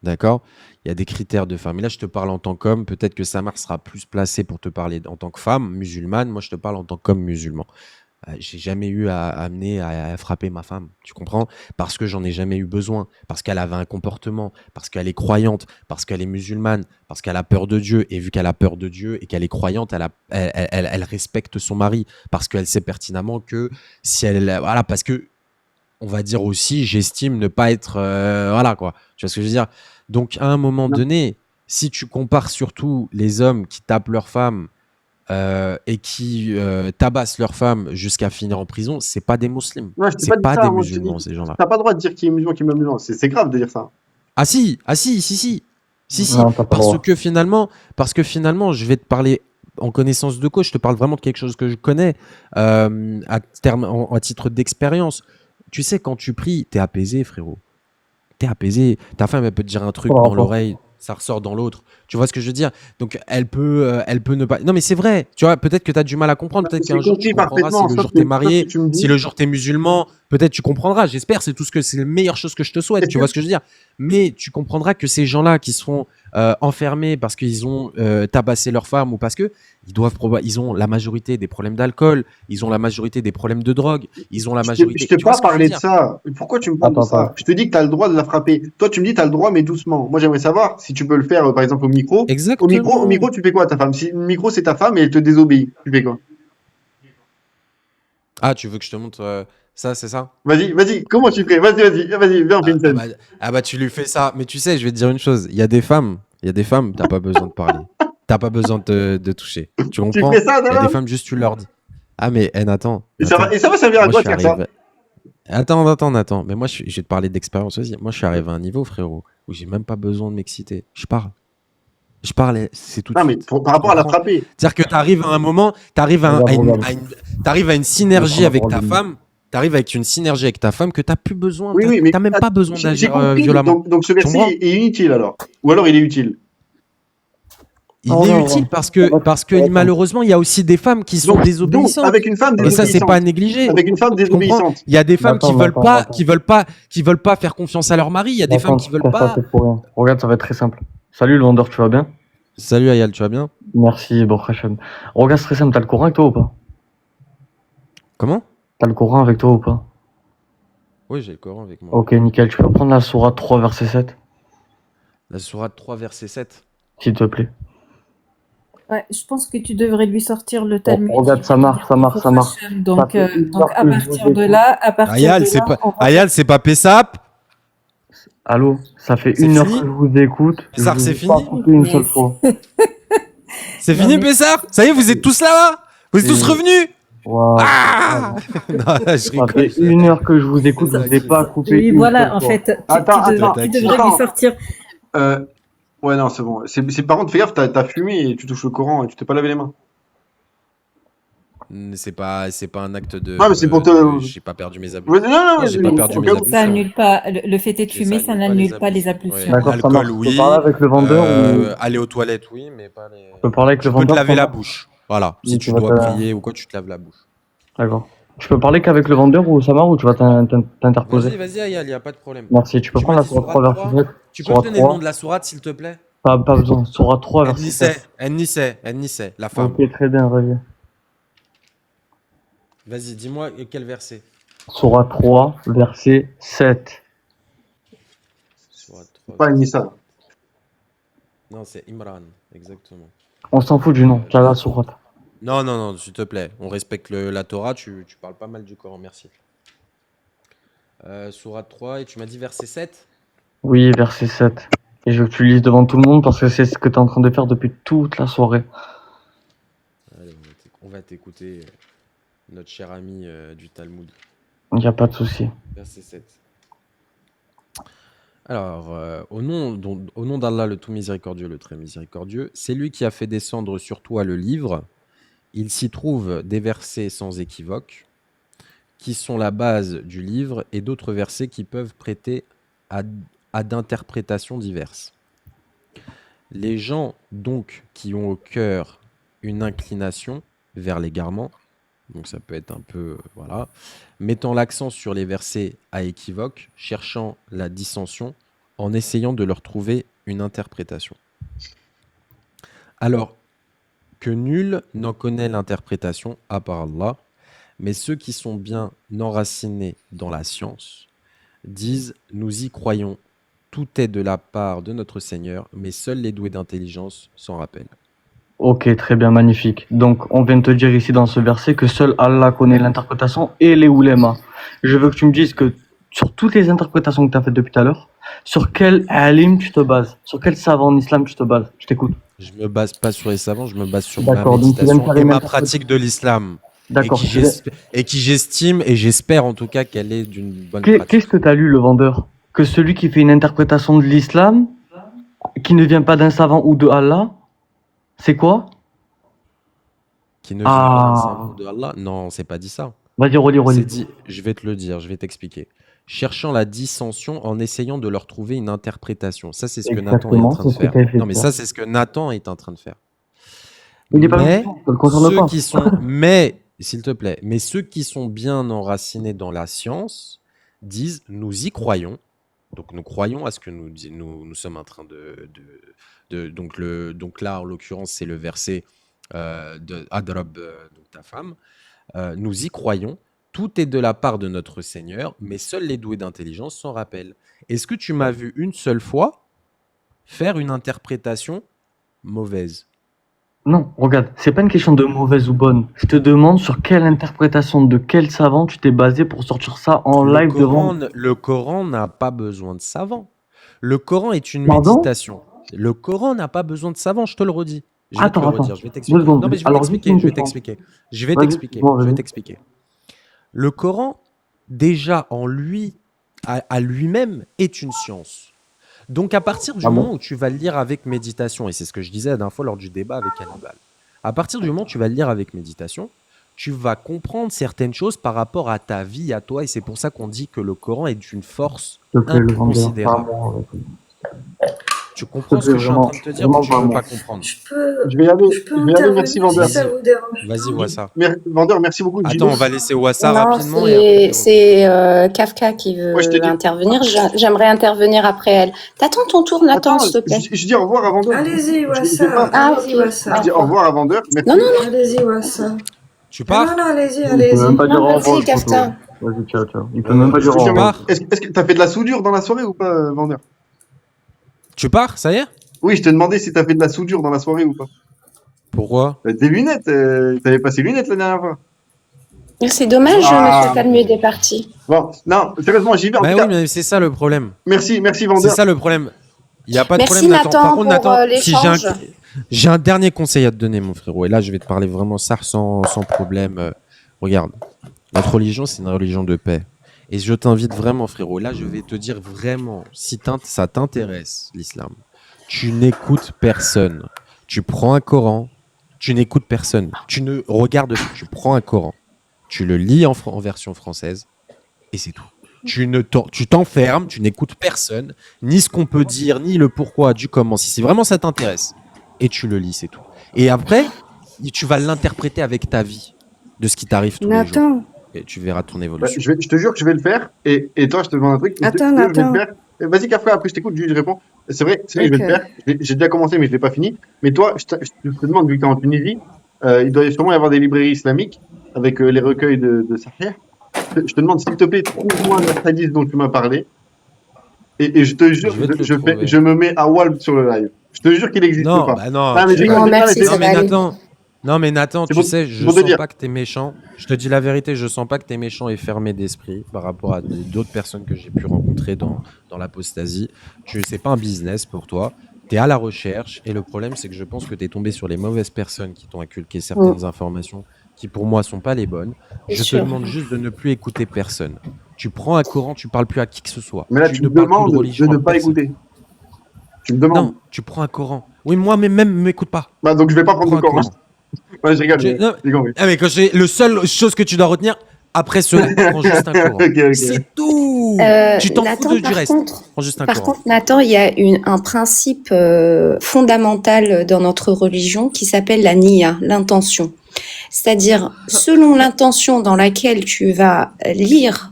D'accord? Il y a des critères de femmes. Et là, je te parle en tant qu'homme. Peut-être que Samar sera plus placé pour te parler en tant que femme musulmane. Moi, je te parle en tant qu'homme musulman. J'ai jamais eu à amener à frapper ma femme. Tu comprends? Parce que j'en ai jamais eu besoin. Parce qu'elle avait un comportement. Parce qu'elle est croyante. Parce qu'elle est musulmane. Parce qu'elle a peur de Dieu. Et vu qu'elle a peur de Dieu et qu'elle est croyante, elle respecte son mari. Parce qu'elle sait pertinemment que si elle... Voilà, parce que on va dire aussi, j'estime ne pas être... voilà, quoi. Tu vois ce que je veux dire? Donc, à un moment donné, si tu compares surtout les hommes qui tapent leurs femmes et qui tabassent leurs femmes jusqu'à finir en prison, c'est pas des musulmans. Ouais, je t'ai C'est dit pas ça, des moi, je te musulmans, dis, ces gens-là. T'as pas le droit de dire qui est musulman, qui est pas musulman. C'est grave de dire ça. Ah si. Non, t'as pas le droit. Parce que finalement, je vais te parler en connaissance de cause, je te parle vraiment de quelque chose que je connais à titre d'expérience. Tu sais, quand tu pries, t'es apaisé, frérot. T'es apaisé. Ta femme, elle peut te dire un truc Par dans rapport. l'oreille, ça ressort dans l'autre. Tu vois ce que je veux dire? Donc, elle peut ne pas... Non, mais c'est vrai. Tu vois, peut-être que tu as du mal à comprendre. Peut-être J'ai qu'un jour, tu compris comprendras parfaitement, si le sauf jour que- t'es sauf marié, que tu me dis- si le jour t'es musulman. Peut-être tu comprendras. J'espère. C'est la meilleure chose que je te souhaite. Est-ce Tu que- vois ce que je veux dire? Mais tu comprendras que ces gens-là qui se font enfermer parce qu'ils ont tabassé leur femme ou parce que ils ont la majorité des problèmes d'alcool, ils ont la majorité des problèmes de drogue, ils ont la majorité... Je t'ai Tu vois pas ce que je veux parlé de dire? ça. Pourquoi tu me parles de Attends, ça? attends. Je te dis que tu as le droit de la frapper. Toi, tu me dis que tu as le droit, mais doucement. Moi, j'aimerais savoir si tu peux le faire, par exemple, au micro. Exactement. Au micro, tu fais quoi à ta femme? Si le micro, c'est ta femme et elle te désobéit, tu fais quoi? Ah, tu veux que je te montre ça, c'est ça? Vas-y, comment tu fais? Vas-y, viens, on fait une scène. Tu lui fais ça. Mais tu sais, je vais te dire une chose. Il y a des femmes, t'as pas besoin de parler. T'as pas besoin de toucher. Tu Tu comprends? fais ça, Il y a des Dara? femmes, juste tu leur dis. Ah, mais Nathan, Et ça Nathan, va servir à moi je quoi suis de faire ça? arrivé. Attends, Nathan. Mais moi, je vais te parler d'expérience aussi. Moi, je suis arrivé à un niveau, frérot, où j'ai même pas besoin de m'exciter. Je parle. Je parle, c'est tout de Non, mais suite. par Tu rapport à la comprends? frapper. C'est-à-dire que tu arrives à un moment, tu arrives Regarde. à une synergie Je avec prends la ta parole de femme. Tu arrives avec une synergie avec ta femme que tu n'as plus besoin. Oui, Tu mais n'as même pas besoin j'ai d'agir compris. violemment. Donc ce Tu comprends? verset est inutile alors. Ou alors il est utile. Il Non, est non, utile non. parce que malheureusement, il y a aussi des femmes qui sont Donc, désobéissantes. avec une femme Et ça, c'est désobéissante. pas à négliger. Avec une femme Tu comprends? désobéissante. Il y a des femmes qui Nathan, veulent pas faire confiance à leur mari. Il y a des femmes qui veulent casse la pas. tête pour rien. Regarde, ça va être très simple. Salut le vendeur, tu vas bien? Salut Ayal, tu vas bien? Merci, bon Hachem. Regarde, c'est très simple, t'as le Coran avec toi ou pas? Comment? T'as le Coran avec toi ou pas? Oui, j'ai le Coran avec moi. Ok, nickel, tu peux prendre la sourate 3, verset 7, La sourate 3, verset 7. s'il te plaît. Ouais, je pense que tu devrais lui sortir le Talmud. Regarde, ça marche. Donc, Ça fait une donc heure à que je partir vous de écoute. là, à partir Ayal, de c'est là, pas, on va- Ayal, c'est pas Pessap. Allô, ça fait C'est une heure fini que je vous écoute. Pessar, Je vous c'est ai fini pas coupé une Mais seule c'est- fois. C'est Non, fini, mais- Pessar? Ça y est, vous êtes tous là? Vous êtes tous C'est- revenus? Waouh. Ah Non, je Ça rigole. fait une heure que je vous écoute, je C'est vous ai pas coupé Oui, une voilà, seule en fois. fait, tu Attends, devrais attends. lui sortir. Ouais, non, c'est bon. Par contre, fais gaffe, t'as fumé et tu touches le Coran et tu t'es pas lavé les mains. C'est pas un acte de. Ouais, mais c'est pour te. J'ai pas perdu mes habitudes. Ouais, non, Non, j'ai pas perdu au mes cas où. habitudes. Ça annule pas, le fait de fumer, ça n'annule pas les Ouais, ablutions. D'accord, ça marche. l'alcool, Je peux oui. parler avec le vendeur ou Aller aux toilettes, oui, mais pas les. je peux parler avec Tu le peux te vendeur laver la sans- bouche. Voilà. Oui, Si tu tu vas dois te- prier ou quoi, tu te laves la bouche. D'accord. Je peux parler qu'avec le vendeur ou Samar ou tu vas t'interposer? Vas-y, Ayal, y a pas de problème. Merci. Tu peux Tu prendre m'as la dit sourate 3, sourate verset 7. Tu peux me Sourate donner le 3. nom de la sourate, s'il te plaît? Pas besoin. Sourate 3, verset 7. Nissé, la femme. Ok, très bien, vas-y. Vas-y, dis-moi quel verset. Sourate 3, verset 7. Sourate 3. Pas Nissa. Non, c'est Imran, exactement. On s'en fout du nom. Tu as la sourate. Non, s'il te plaît. On respecte la Torah, tu parles pas mal du Coran, merci. Sourate 3, et tu m'as dit verset 7? Oui, verset 7. Et je veux que tu le lises devant tout le monde parce que c'est ce que tu es en train de faire depuis toute la soirée. Allez, on va t'écouter, notre cher ami du Talmud. Il n'y a pas de souci. Verset 7. Alors, au nom d'Allah, le tout miséricordieux, le très miséricordieux, c'est lui qui a fait descendre sur toi le livre. Il s'y trouve des versets sans équivoque, qui sont la base du livre, et d'autres versets qui peuvent prêter à d'interprétations diverses. Les gens, donc, qui ont au cœur une inclination vers l'égarement, donc ça peut être un peu, voilà, mettant l'accent sur les versets à équivoque, cherchant la dissension, en essayant de leur trouver une interprétation. Alors que nul n'en connaît l'interprétation à part Allah, mais ceux qui sont bien enracinés dans la science disent « Nous y croyons, tout est de la part de notre Seigneur, mais seuls les doués d'intelligence s'en rappellent. » Ok, très bien, magnifique. Donc, on vient de te dire ici dans ce verset que seul Allah connaît l'interprétation et les oulémas. Je veux que tu me dises que sur toutes les interprétations que tu as faites depuis tout à l'heure, sur quel alim tu te bases? Sur quel savant en islam tu te bases? Je t'écoute. Je me base pas sur les savants, je me base sur ma D'accord, donc tu viens de méditation faire et une ma interprétation. pratique de l'islam. D'accord. Et qui j'estime et j'espère en tout cas qu'elle est d'une bonne Qu'est-ce pratique. que tu as lu, le vendeur? Que celui qui fait une interprétation de l'islam, qui ne vient pas d'un savant ou de Allah, c'est quoi? Qui ne vient pas d'un Ah. savant de Allah? Non, c'est pas dit ça. Vas-y, relis. C'est dit, je vais te le dire, je vais t'expliquer. Cherchant la dissension en essayant de leur trouver une interprétation. Ça, c'est ce que Nathan est en Exactement, train de c'est ce que faire. t'as fait, Non, mais toi. ça, c'est ce que Nathan est en train de faire. Il n'est pas Mais musulman, ça le concerne ceux pas. qui sont, mais s'il te plaît, mais ceux qui sont bien enracinés dans la science disent nous y croyons. Donc nous croyons à ce que nous sommes en train donc là en l'occurrence c'est le verset de Adrab, donc ta femme. Nous y croyons. Tout est de la part de notre Seigneur, mais seuls les doués d'intelligence s'en rappellent. Est-ce que tu m'as vu une seule fois faire une interprétation mauvaise? Non, regarde, c'est pas une question de mauvaise ou bonne. Je te demande sur quelle interprétation de quel savant tu t'es basé pour sortir ça en live devant. Le Coran n'a pas besoin de savant. Le Coran est une Pardon? méditation. Le Coran n'a pas besoin de savant, je te le redis. Je vais te le Attends, redire, je vais 2 t'expliquer. secondes. Non, mais je vais Alors, juste t'expliquer, une je vais question. t'expliquer. Je vais Vas-y, t'expliquer, bon, je vais vas-y. t'expliquer. Le Coran, déjà en lui, à lui-même, est une science. Donc, à partir du Ah moment bon? où tu vas le lire avec méditation, et c'est ce que je disais la dernière fois lors du débat avec Hannibal, à partir du moment où tu vas le lire avec méditation, tu vas comprendre certaines choses par rapport à ta vie, à toi, et c'est pour ça qu'on dit que le Coran est une force S'il te plaît, le vendeur, pas inconsidérable. moi. Tu S'il te comprends ce plaît, que je suis en vraiment, train de te dire ou vraiment tu pas veux moi. pas comprendre? Je peux Je vais y aller, merci intervenir si vendeur. ça Vas-y, vous dérange vas-y, pas. Wassa. Vendeur, merci beaucoup. Attends, Gino. on va laisser Wassa Non, rapidement et après tu reviens. c'est Kafka qui Ouais, je te veut dis. intervenir. J'aimerais intervenir après elle. T'attends ton tour, Nathan, Attends, s'il te plaît. je dis au revoir à vendeur. Allez-y, Je Wassa. vais pas. Ah, Allez-y, ok. Wassa. Je dis au revoir à vendeur. Merci. Non, non, non. Allez-y, Wassa. Tu Ah non, pars? non, allez-y, Il peut même allez-y. pas dire Non, au revoir, vas-y, le poteau. Kafka. Vas-y, ciao, ciao. Il peut même pas dire au Je te jure, mais revoir. pars? est-ce que t'as fait de la soudure dans la soirée ou pas, vendeur? Tu pars, ça y est? Oui, je te demandais si t'as fait de la soudure dans la soirée ou pas. Pourquoi? Tes lunettes, t'avais pas ces lunettes la dernière fois. C'est dommage, Ah. Monsieur Palmier est parti. Bon, non, sérieusement, j'y vais en Bah tout oui, cas. mais c'est ça le problème. Merci C'est vendeur. ça le problème. Il n'y a pas de Merci, problème, Nathan. Par Nathan, contre, pour, Nathan, si l'échange. j'ai un dernier conseil à te donner, mon frérot, et là, je vais te parler vraiment ça sans problème. Regarde, notre religion, c'est une religion de paix. Et je t'invite vraiment, frérot, là, je vais te dire vraiment, si ça t'intéresse, l'islam, tu n'écoutes personne. Tu prends un Coran, tu n'écoutes personne. Tu ne regardes, tu prends un Coran, tu le lis en version française, et c'est tout. Tu t'enfermes, tu n'écoutes personne, ni ce qu'on peut dire, ni le pourquoi du comment. Si vraiment ça t'intéresse, et tu le lis, c'est tout. Et après, tu vas l'interpréter avec ta vie, de ce qui t'arrive tous les jours. Nathan, Et tu verras ton Bah, évolution. je te jure que je vais le faire. Et toi, je te demande un truc. Attends, Je vais le Nathan. faire. Vas-y, Kafka, après je t'écoute, je réponds. C'est vrai, je vais le Ok. faire. J'ai déjà commencé, mais je l'ai pas fini. Mais toi, je te demande, vu que tu es en Tunisie, il doit sûrement y avoir des librairies islamiques avec les recueils de Sahih. Je te demande, s'il te plaît, trouve-moi le hadith dont tu m'as parlé. Et je te jure, Je vais te le trouver. je me mets à Walb sur le live. Je te jure qu'il n'existe Non, pas. bah non. Ah, mais tu j'ai vas- Non, pas- merci, mais ça Non, va mais aller. Nathan, non, mais Nathan, C'est tu pour- sais, c'est je pour te sens dire. pas que t'es méchant. Je te dis la vérité, je sens pas que t'es méchant et fermé d'esprit par rapport à d'autres personnes que j'ai pu rencontrer dans l'apostasie. C'est pas un business pour toi. T'es à la recherche et le problème, c'est que je pense que t'es tombé sur les mauvaises personnes qui t'ont inculqué certaines informations qui, pour moi, sont pas les bonnes. C'est Je te sûr. demande juste de ne plus écouter personne. Tu prends un Coran, tu parles plus à qui que ce soit. Mais là, tu me ne parles plus demandes religion de à ne pas personne. écouter. Tu me demandes. Non, tu prends un Coran. Oui, moi, mais même, m'écoute pas. Bah, donc je vais pas prendre Prends le un Coran. Coran. Ouais, je rigole. Non, J'ai compris. Ah mais quand le seule chose que tu dois retenir après cela, prends juste un Coran. Ok. C'est tout. Tu t'en Nathan, fous du par reste. contre, Prends juste un Par Coran. contre, Nathan, il y a un principe fondamental dans notre religion qui s'appelle la niya, l'intention. C'est-à-dire, selon l'intention dans laquelle tu vas lire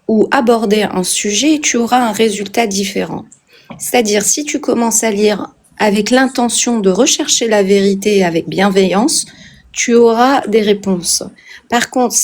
ou aborder un sujet, tu auras un résultat différent. C'est-à-dire, si tu commences à lire avec l'intention de rechercher la vérité avec bienveillance, tu auras des réponses. Par contre,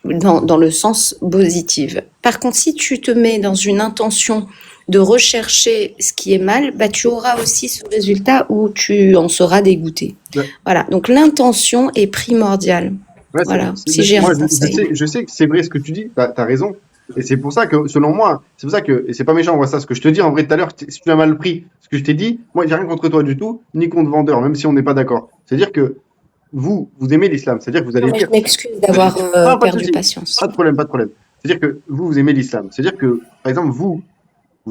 dans le sens positif. Par contre, si tu te mets dans une intention de rechercher ce qui est mal, bah, tu auras aussi ce résultat où tu en seras dégoûté. Ouais. Voilà. Donc, l'intention est primordiale. Ouais, Voilà, c'est- si j'ai moi, un conseil. je sais que c'est vrai ce que tu dis, t'as raison. Et c'est pour ça que, selon moi, c'est pour ça que, et c'est pas méchant, on voit ça, ce que je te dis en vrai tout à l'heure, si tu as mal pris ce que je t'ai dit, moi, j'ai rien contre toi du tout, ni contre vendeur, même si on n'est pas d'accord. C'est-à-dire que vous aimez l'islam, c'est-à-dire que vous allez Non, mais dire, je m'excuse d'avoir pas de perdu souci. patience. Pas de problème. C'est-à-dire que vous aimez l'islam. C'est-à-dire que, par exemple, vous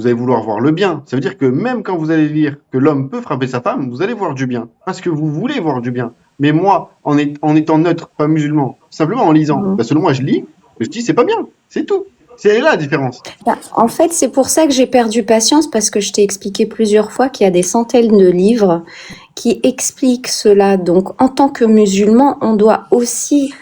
allez vouloir voir le bien. Ça veut dire que même quand vous allez lire que l'homme peut frapper sa femme, vous allez voir du bien. Parce que vous voulez voir du bien. Mais moi, en étant neutre, pas musulman, simplement en lisant, Mhm. bah, selon moi, je lis, je dis, c'est pas bien. C'est tout. C'est là la différence. Bah, en fait, c'est pour ça que j'ai perdu patience, parce que je t'ai expliqué plusieurs fois qu'il y a des centaines de livres qui expliquent cela. Donc, en tant que musulman, on doit aussi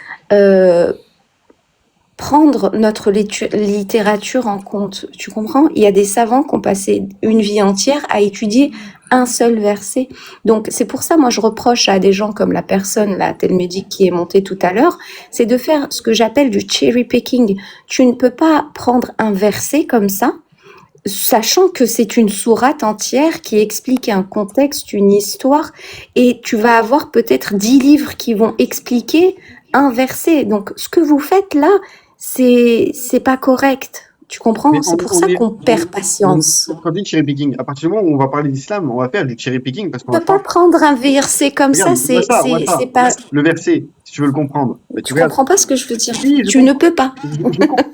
prendre notre littérature en compte. Tu comprends? Il y a des savants qui ont passé une vie entière à étudier un seul verset. Donc, c'est pour ça, moi, je reproche à des gens comme la personne, la Telmédic qui est montée tout à l'heure, c'est de faire ce que j'appelle du cherry picking. Tu ne peux pas prendre un verset comme ça, sachant que c'est une sourate entière qui explique un contexte, une histoire, et tu vas avoir peut-être 10 livres qui vont expliquer un verset. Donc, ce que vous faites là, c'est pas correct. Tu Mais comprends? C'est on, pour on ça est, qu'on perd patience. quand on dit cherry picking, à partir du moment où on va parler d'islam, on va faire du cherry picking parce Tu qu'on va peux pas pas. prendre un verset comme ça, Regarde, vois ça. c'est pas. Le verset, si tu veux le comprendre. Bah, tu Tu regardes. comprends pas ce que je veux dire. Si, Tu ne peux pas.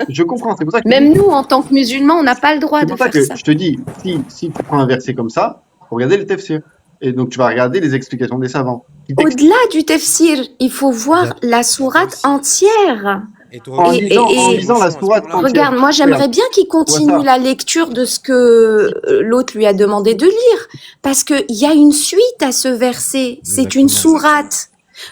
je comprends. C'est pour ça que je te Même dis. nous, en tant que musulmans, on n'a pas le droit C'est de pour ça faire que ça. je te dis, si tu prends un verset comme ça, faut regarder le tafsir. Et donc tu vas regarder les explications des savants. Qui t'expliquent. Au-delà du tafsir, il faut Il y voir a la sourate aussi. entière. Et En Et, lisant, et, en et lisant la à ce sourate moment-là. entière. regarde, moi Regarde, j'aimerais bien qu'il vois continue ça. la lecture de ce que l'autre lui a demandé de lire. Parce qu'il y a une suite à ce verset. C'est une Exactement. sourate.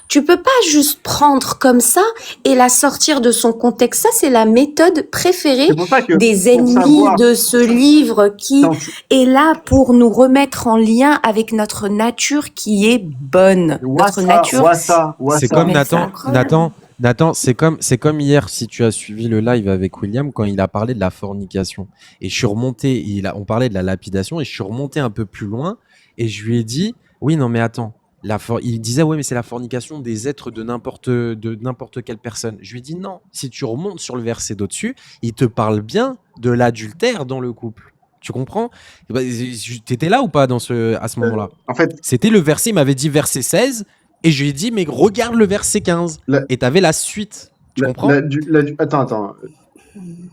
Tu peux pas juste prendre comme ça et la sortir de son contexte. Ça, c'est la méthode préférée C'est pour ça que des pour ennemis savoir, de ce livre qui quand tu- est là pour nous remettre en lien avec notre nature qui est bonne. Notre nature, C'est Wassa. comme mais c'est Nathan, incroyable. Nathan, c'est comme hier, si tu as suivi le live avec William, quand il a parlé de la fornication. Et je suis remonté, on parlait de la lapidation, et je suis remonté un peu plus loin, et je lui ai dit, oui, non, mais attends, il disait, ouais, mais c'est la fornication des êtres de n'importe quelle personne. Je lui ai dit, non, si tu remontes sur le verset d'au-dessus, il te parle bien de l'adultère dans le couple. Tu comprends? Bah, t'étais là ou pas à ce moment-là? En fait, C'était le verset, il m'avait dit verset 16, et je lui ai dit, mais regarde le verset 15. la, Et t'avais la suite. Tu comprends? attends.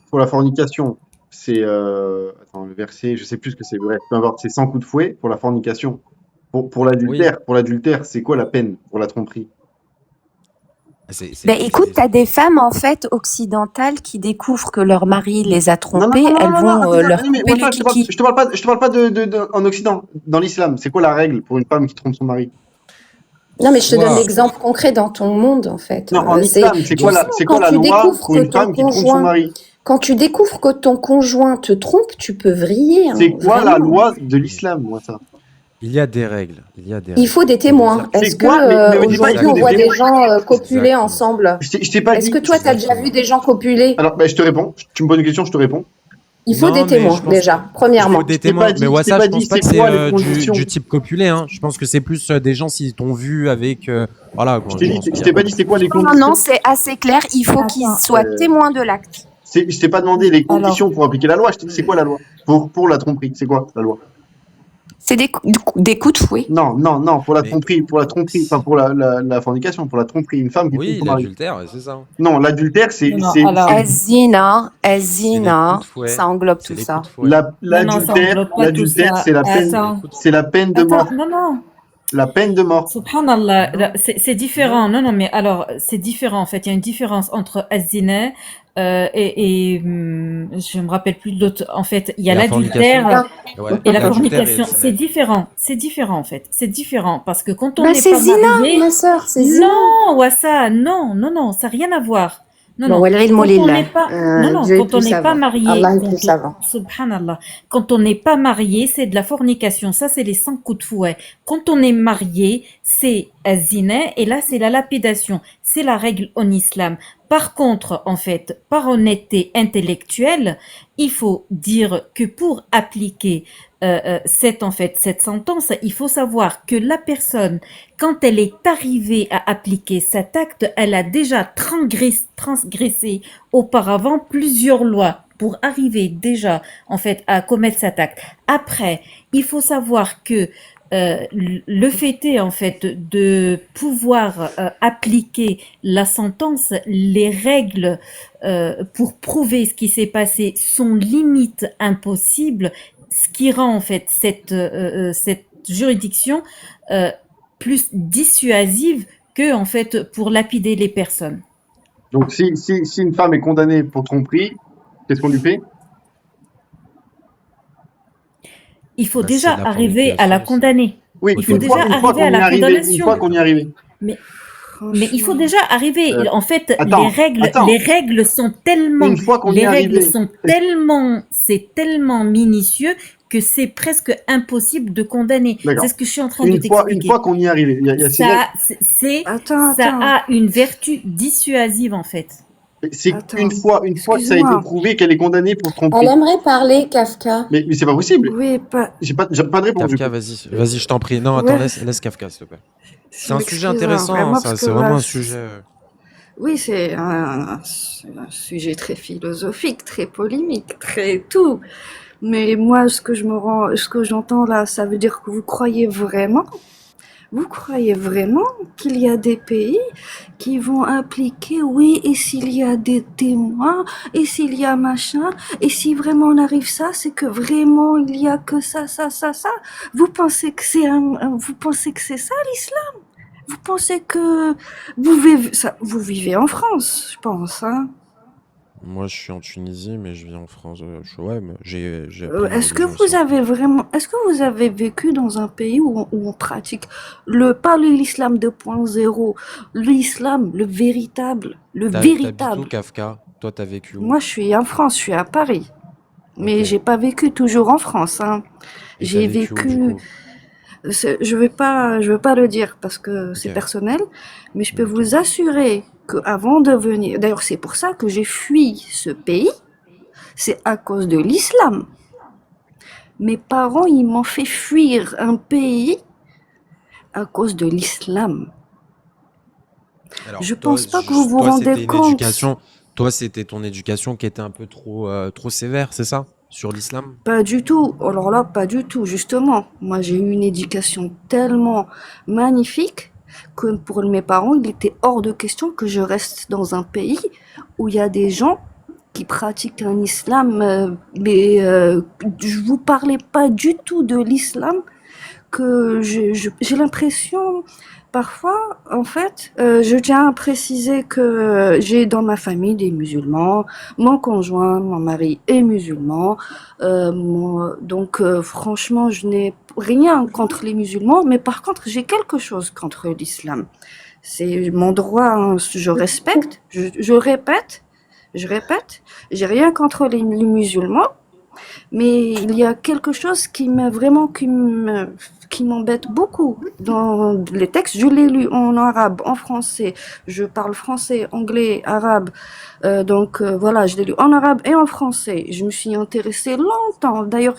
Pour la fornication, c'est attends, le verset, je sais plus ce que c'est. Bref, peu importe, c'est 100 coups de fouet pour la fornication. Pour Oui. l'adultère, c'est quoi la peine pour la tromperie? Ben écoute, t'as des femmes en fait occidentales qui découvrent que leur mari les a Non, trompées, elles vont attends, leur non, mais couper le Wassa, kiki. je te parle pas en Occident, dans l'islam. C'est quoi la règle pour une femme qui trompe son mari? Non, mais je te donne Wow. l'exemple concret dans ton monde en fait. Non, en C'est islam, c'est tu quoi sais c'est quand quoi la tu loi découvres pour que une ton femme qui trompe son conjoint, mari? quand tu découvres que ton conjoint te trompe, tu peux vriller, hein, C'est quoi la vraiment. loi de l'islam, Wassa? Il y a des règles. Il faut des témoins. C'est Est-ce que quoi? Mais me dis pas, il aujourd'hui faut on des voit des témoins. gens copuler Exactement. ensemble? Je t'ai pas Est-ce dit. que toi t'as déjà vu des gens copuler? Alors, je te réponds. Tu me poses une question, je te réponds. Il faut Non, des mais témoins je pense déjà, Il premièrement. faut des Je t'ai témoins. pas dit, Mais je t'ai Wassa, pas je pense dit pas que c'est c'est quoi les conditions. du type copulé. Hein. Je pense que c'est plus des gens s'ils t'ont vu avec. Voilà. Je Quoi. t'ai Je dit, pense qu'il je y t'ai a pas pas dit de- c'est quoi les Non, non, conditions. non, c'est assez clair. Il faut qu'ils Attends, soient témoins de l'acte. Je t'ai pas demandé les alors, conditions pour appliquer la loi. Je t'ai dit c'est quoi la loi pour la tromperie. C'est quoi la loi? C'est des coups de fouet. Non, pour la Mais- tromperie, enfin pour la fornication, pour la tromperie, une femme qui trompe Oui, son mari. l'adultère, c'est ça. Non, l'adultère, non, alors, Azina, C'est les coups de fouet. ça englobe C'est tout les ça. coups de fouet. non, ça l'adultère, englobe pas tout ça. c'est la peine, Attends, c'est la peine de mort. non. La peine de mort. Subhanallah, là, c'est différent. Non, mais alors, c'est différent en fait. Il y a une différence entre az-zina je me rappelle plus de l'autre. En fait, il y a Et la l'adultère Ouais. et la L'adultère fornication. et- C'est différent. C'est différent en fait. C'est différent parce que quand on Bah, n'est c'est pas zina, marié, ma sœur, c'est zina. non, Wassa, non, ça n'a rien à voir. Non, Bon, wallah, Quand on il n'est pas, Dieu est quand on plus n'est pas savant. marié, Allah est plus savant. subhanallah, quand on n'est pas marié, c'est de la fornication. Ça, c'est les 5 coups de fouet. Quand on est marié, c'est az-zina et là, c'est la lapidation. C'est la règle en islam. Par contre, en fait, par honnêteté intellectuelle, il faut dire que pour appliquer cette sentence, il faut savoir que la personne, quand elle est arrivée à appliquer cet acte, elle a déjà transgressé auparavant plusieurs lois pour arriver déjà en fait à commettre cet acte. Après, il faut savoir que le fait est en fait de pouvoir appliquer la sentence, les règles pour prouver ce qui s'est passé sont limite impossibles, ce qui rend en fait cette juridiction plus dissuasive que en fait pour lapider les personnes. Donc si une femme est condamnée pour tromperie, qu'est-ce qu'on lui fait? Il faut Bah, déjà c'est de la arriver à la fornication aussi. condamner. Oui, Il faut déjà arriver à la condamnation. Une fois qu'on y est arrivé. Mais il faut déjà arriver. En fait, attends, les règles sont tellement, Une fois qu'on y est arrivé. c'est tellement minutieux que c'est presque impossible de condamner. D'accord. C'est ce que je suis en train de Une t'expliquer. fois qu'on y est arrivé. Il y a ces règles. Ça a une vertu dissuasive en fait. C'est Attends, une fois que ça a été excuse-moi. prouvé qu'elle est condamnée pour Elle tromperie. aimerait parler, Kafka. Mais c'est pas possible. Oui, J'ai pas de réponse du Kafka, coup. vas-y, je t'en prie. Non, attends, ouais, laisse Kafka, s'il te plaît. je C'est un sujet m'excuse, hein, intéressant, hein, vraiment, ça, parce que c'est vraiment là, un sujet. oui, c'est un sujet très philosophique, très polémique, très tout. Mais moi, ce que j'entends là, ça veut dire que vous croyez vraiment qu'il y a des pays qui vont impliquer, oui, et s'il y a des témoins, et s'il y a machin, et si vraiment on arrive ça, c'est que vraiment il y a que ça. Vous pensez que vous pensez que c'est ça l'islam? Vous pensez que vous vivez en France, je pense, hein? Moi, je suis en Tunisie, mais je vis en France. Ouais, mais j'ai appris ma Est-ce que religion aussi en France. est-ce que vous avez vécu dans un pays où on pratique pas l'islam 2.0, l'islam, le T'habites où, véritable? Kafka? Toi, t'as vécu où? Moi, je suis en France, je suis à Paris. Ok. Mais j'ai pas vécu toujours en France, hein. Et t'as J'ai vécu où, du vécu, coup? je veux pas le dire parce que c'est Ok, personnel, mais je peux ok. vous assurer que avant de venir, d'ailleurs, c'est pour ça que j'ai fui ce pays, c'est à cause de l'islam. Mes parents, ils m'ont fait fuir un pays à cause de l'islam. Alors, Je pense pas que vous vous toi, rendez c'était une compte. éducation. Toi, c'était ton éducation qui était un peu trop sévère, c'est ça? Sur l'islam? Pas du tout. Alors là, pas du tout, justement. Moi, j'ai eu une éducation tellement magnifique que pour mes parents, il était hors de question que je reste dans un pays où il y a des gens qui pratiquent un islam, mais je vous parlais pas du tout de l'islam que j'ai l'impression, parfois, en fait, je tiens à préciser que j'ai dans ma famille des musulmans, mon conjoint, mon mari est musulman, donc franchement, je n'ai rien contre les musulmans, mais par contre, j'ai quelque chose contre l'islam. C'est mon droit, hein, je respecte, je répète, j'ai rien contre les musulmans, mais il y a quelque chose qui m'embête beaucoup dans les textes. Je l'ai lu en arabe, en français. Je parle français, anglais, arabe. Donc voilà, je l'ai lu en arabe et en français. Je me suis intéressée longtemps. D'ailleurs,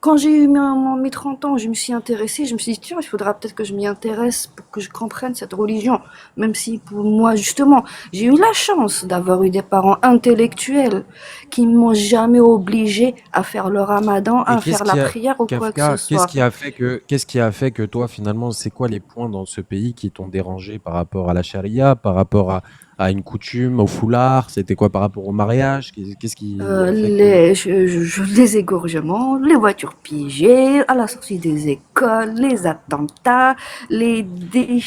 quand j'ai eu mes 30 ans, je me suis intéressée, je me suis dit, tiens, il faudra peut-être que je m'y intéresse pour que je comprenne cette religion. Même si pour moi, justement, j'ai eu la chance d'avoir eu des parents intellectuels qui ne m'ont jamais obligée à faire le ramadan, Et à faire la prière ou quoi que ce Kafka, soit. qu'est-ce qui a fait que toi, finalement, c'est quoi les points dans ce pays qui t'ont dérangé par rapport à la charia, par rapport à une coutume, au foulard? C'était quoi par rapport au mariage? Qu'est-ce qui a fait que... Les égorgements, les voitures pillées, à la sortie des écoles, les attentats, les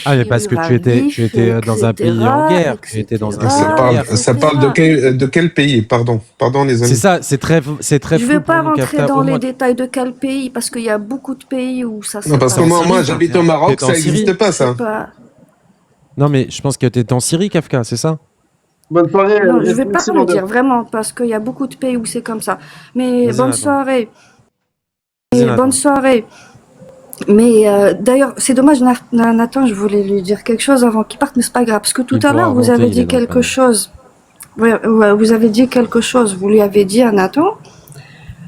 Ah, mais parce que déchirures à tu vif, étais dans un pays en etc., guerre. Tu étais dans un pays en guerre. Ça parle etc. de quel pays? Pardon, les C'est amis. ça, c'est très Je vais flou pour pas nous, rentrer Kafka. dans Au les moins, détails de quel pays, parce qu'il y a beaucoup de pays où ça Non, s'est parce que t'es en moi, Syrie? j'habite au Maroc, T'étais en ça Syrie? n'existe pas, c'est ça. pas. Non, mais je pense que t'étais en Syrie, Kafka, c'est ça? Bonne soirée, Non, je vais pas merci le Bordeaux. dire vraiment, parce qu'il y a beaucoup de pays où c'est comme ça. Mais Vas-y, bonne Nathan. soirée. Vas-y, Et bonne Nathan. soirée. Mais d'ailleurs, c'est dommage, Nathan, je voulais lui dire quelque chose avant qu'il parte, mais c'est pas grave, parce que tout Il à pourra l'heure, vous remonter, avez il est dit dans le quelque panel. chose. Ouais, vous avez dit quelque chose. Vous lui avez dit à Nathan.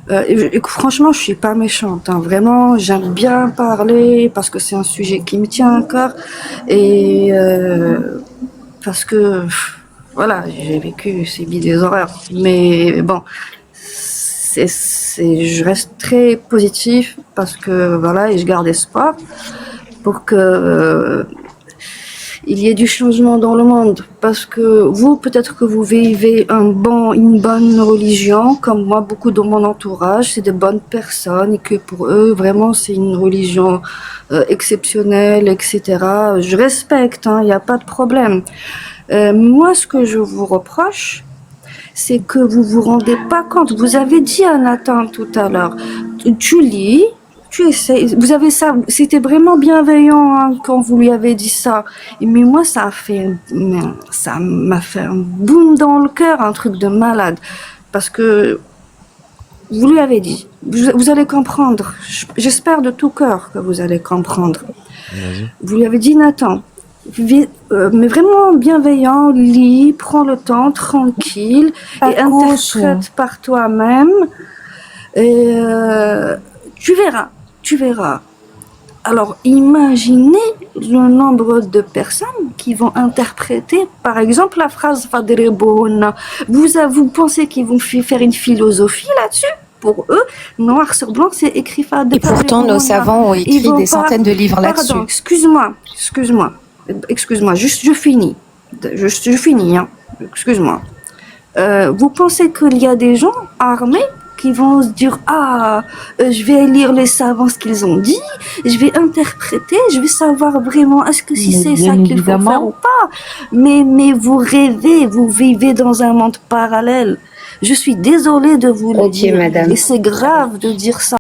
Et franchement, je suis pas méchante, hein. Vraiment, j'aime bien parler parce que c'est un sujet qui me tient à cœur et parce que voilà, j'ai vécu, subi des horreurs. Mais bon, je reste très positif parce que voilà, et je garde espoir pour que il y ait du changement dans le monde. Parce que vous, peut-être que vous vivez une bonne religion, comme moi, beaucoup de mon entourage, c'est des bonnes personnes et que pour eux, vraiment, c'est une religion exceptionnelle, etc. Je respecte, hein, il n'y a pas de problème. Moi, ce que je vous reproche, c'est que vous vous rendez pas compte. Vous avez dit à Nathan tout à l'heure, tu lis, tu essaies. Vous avez ça, c'était vraiment bienveillant hein, quand vous lui avez dit ça. Mais moi, ça m'a fait un boum dans le cœur, un truc de malade, parce que vous lui avez dit. Vous allez comprendre. J'espère de tout cœur que vous allez comprendre. Vas-y. Vous lui avez dit, Nathan, mais vraiment bienveillant, lis, prends le temps, tranquille, et Accouche. interprète par toi-même. Et tu verras. Alors, imaginez le nombre de personnes qui vont interpréter, par exemple, la phrase Fadribuna. Vous pensez qu'ils vont faire une philosophie là-dessus? Pour eux, noir sur blanc, c'est écrit Et pourtant, nos savants ont écrit des centaines de livres là-dessus. Pardon, excuse-moi, juste je finis. Je finis, hein. Excuse-moi. Vous pensez qu'il y a des gens armés qui vont se dire je vais lire les savants ce qu'ils ont dit, je vais interpréter, je vais savoir vraiment est-ce que si Mais c'est bien ça qu'il faut évidemment. faire ou pas. Mais vous rêvez, vous vivez dans un monde parallèle. Je suis désolée de vous le Ok, dire, madame. et c'est grave de dire ça.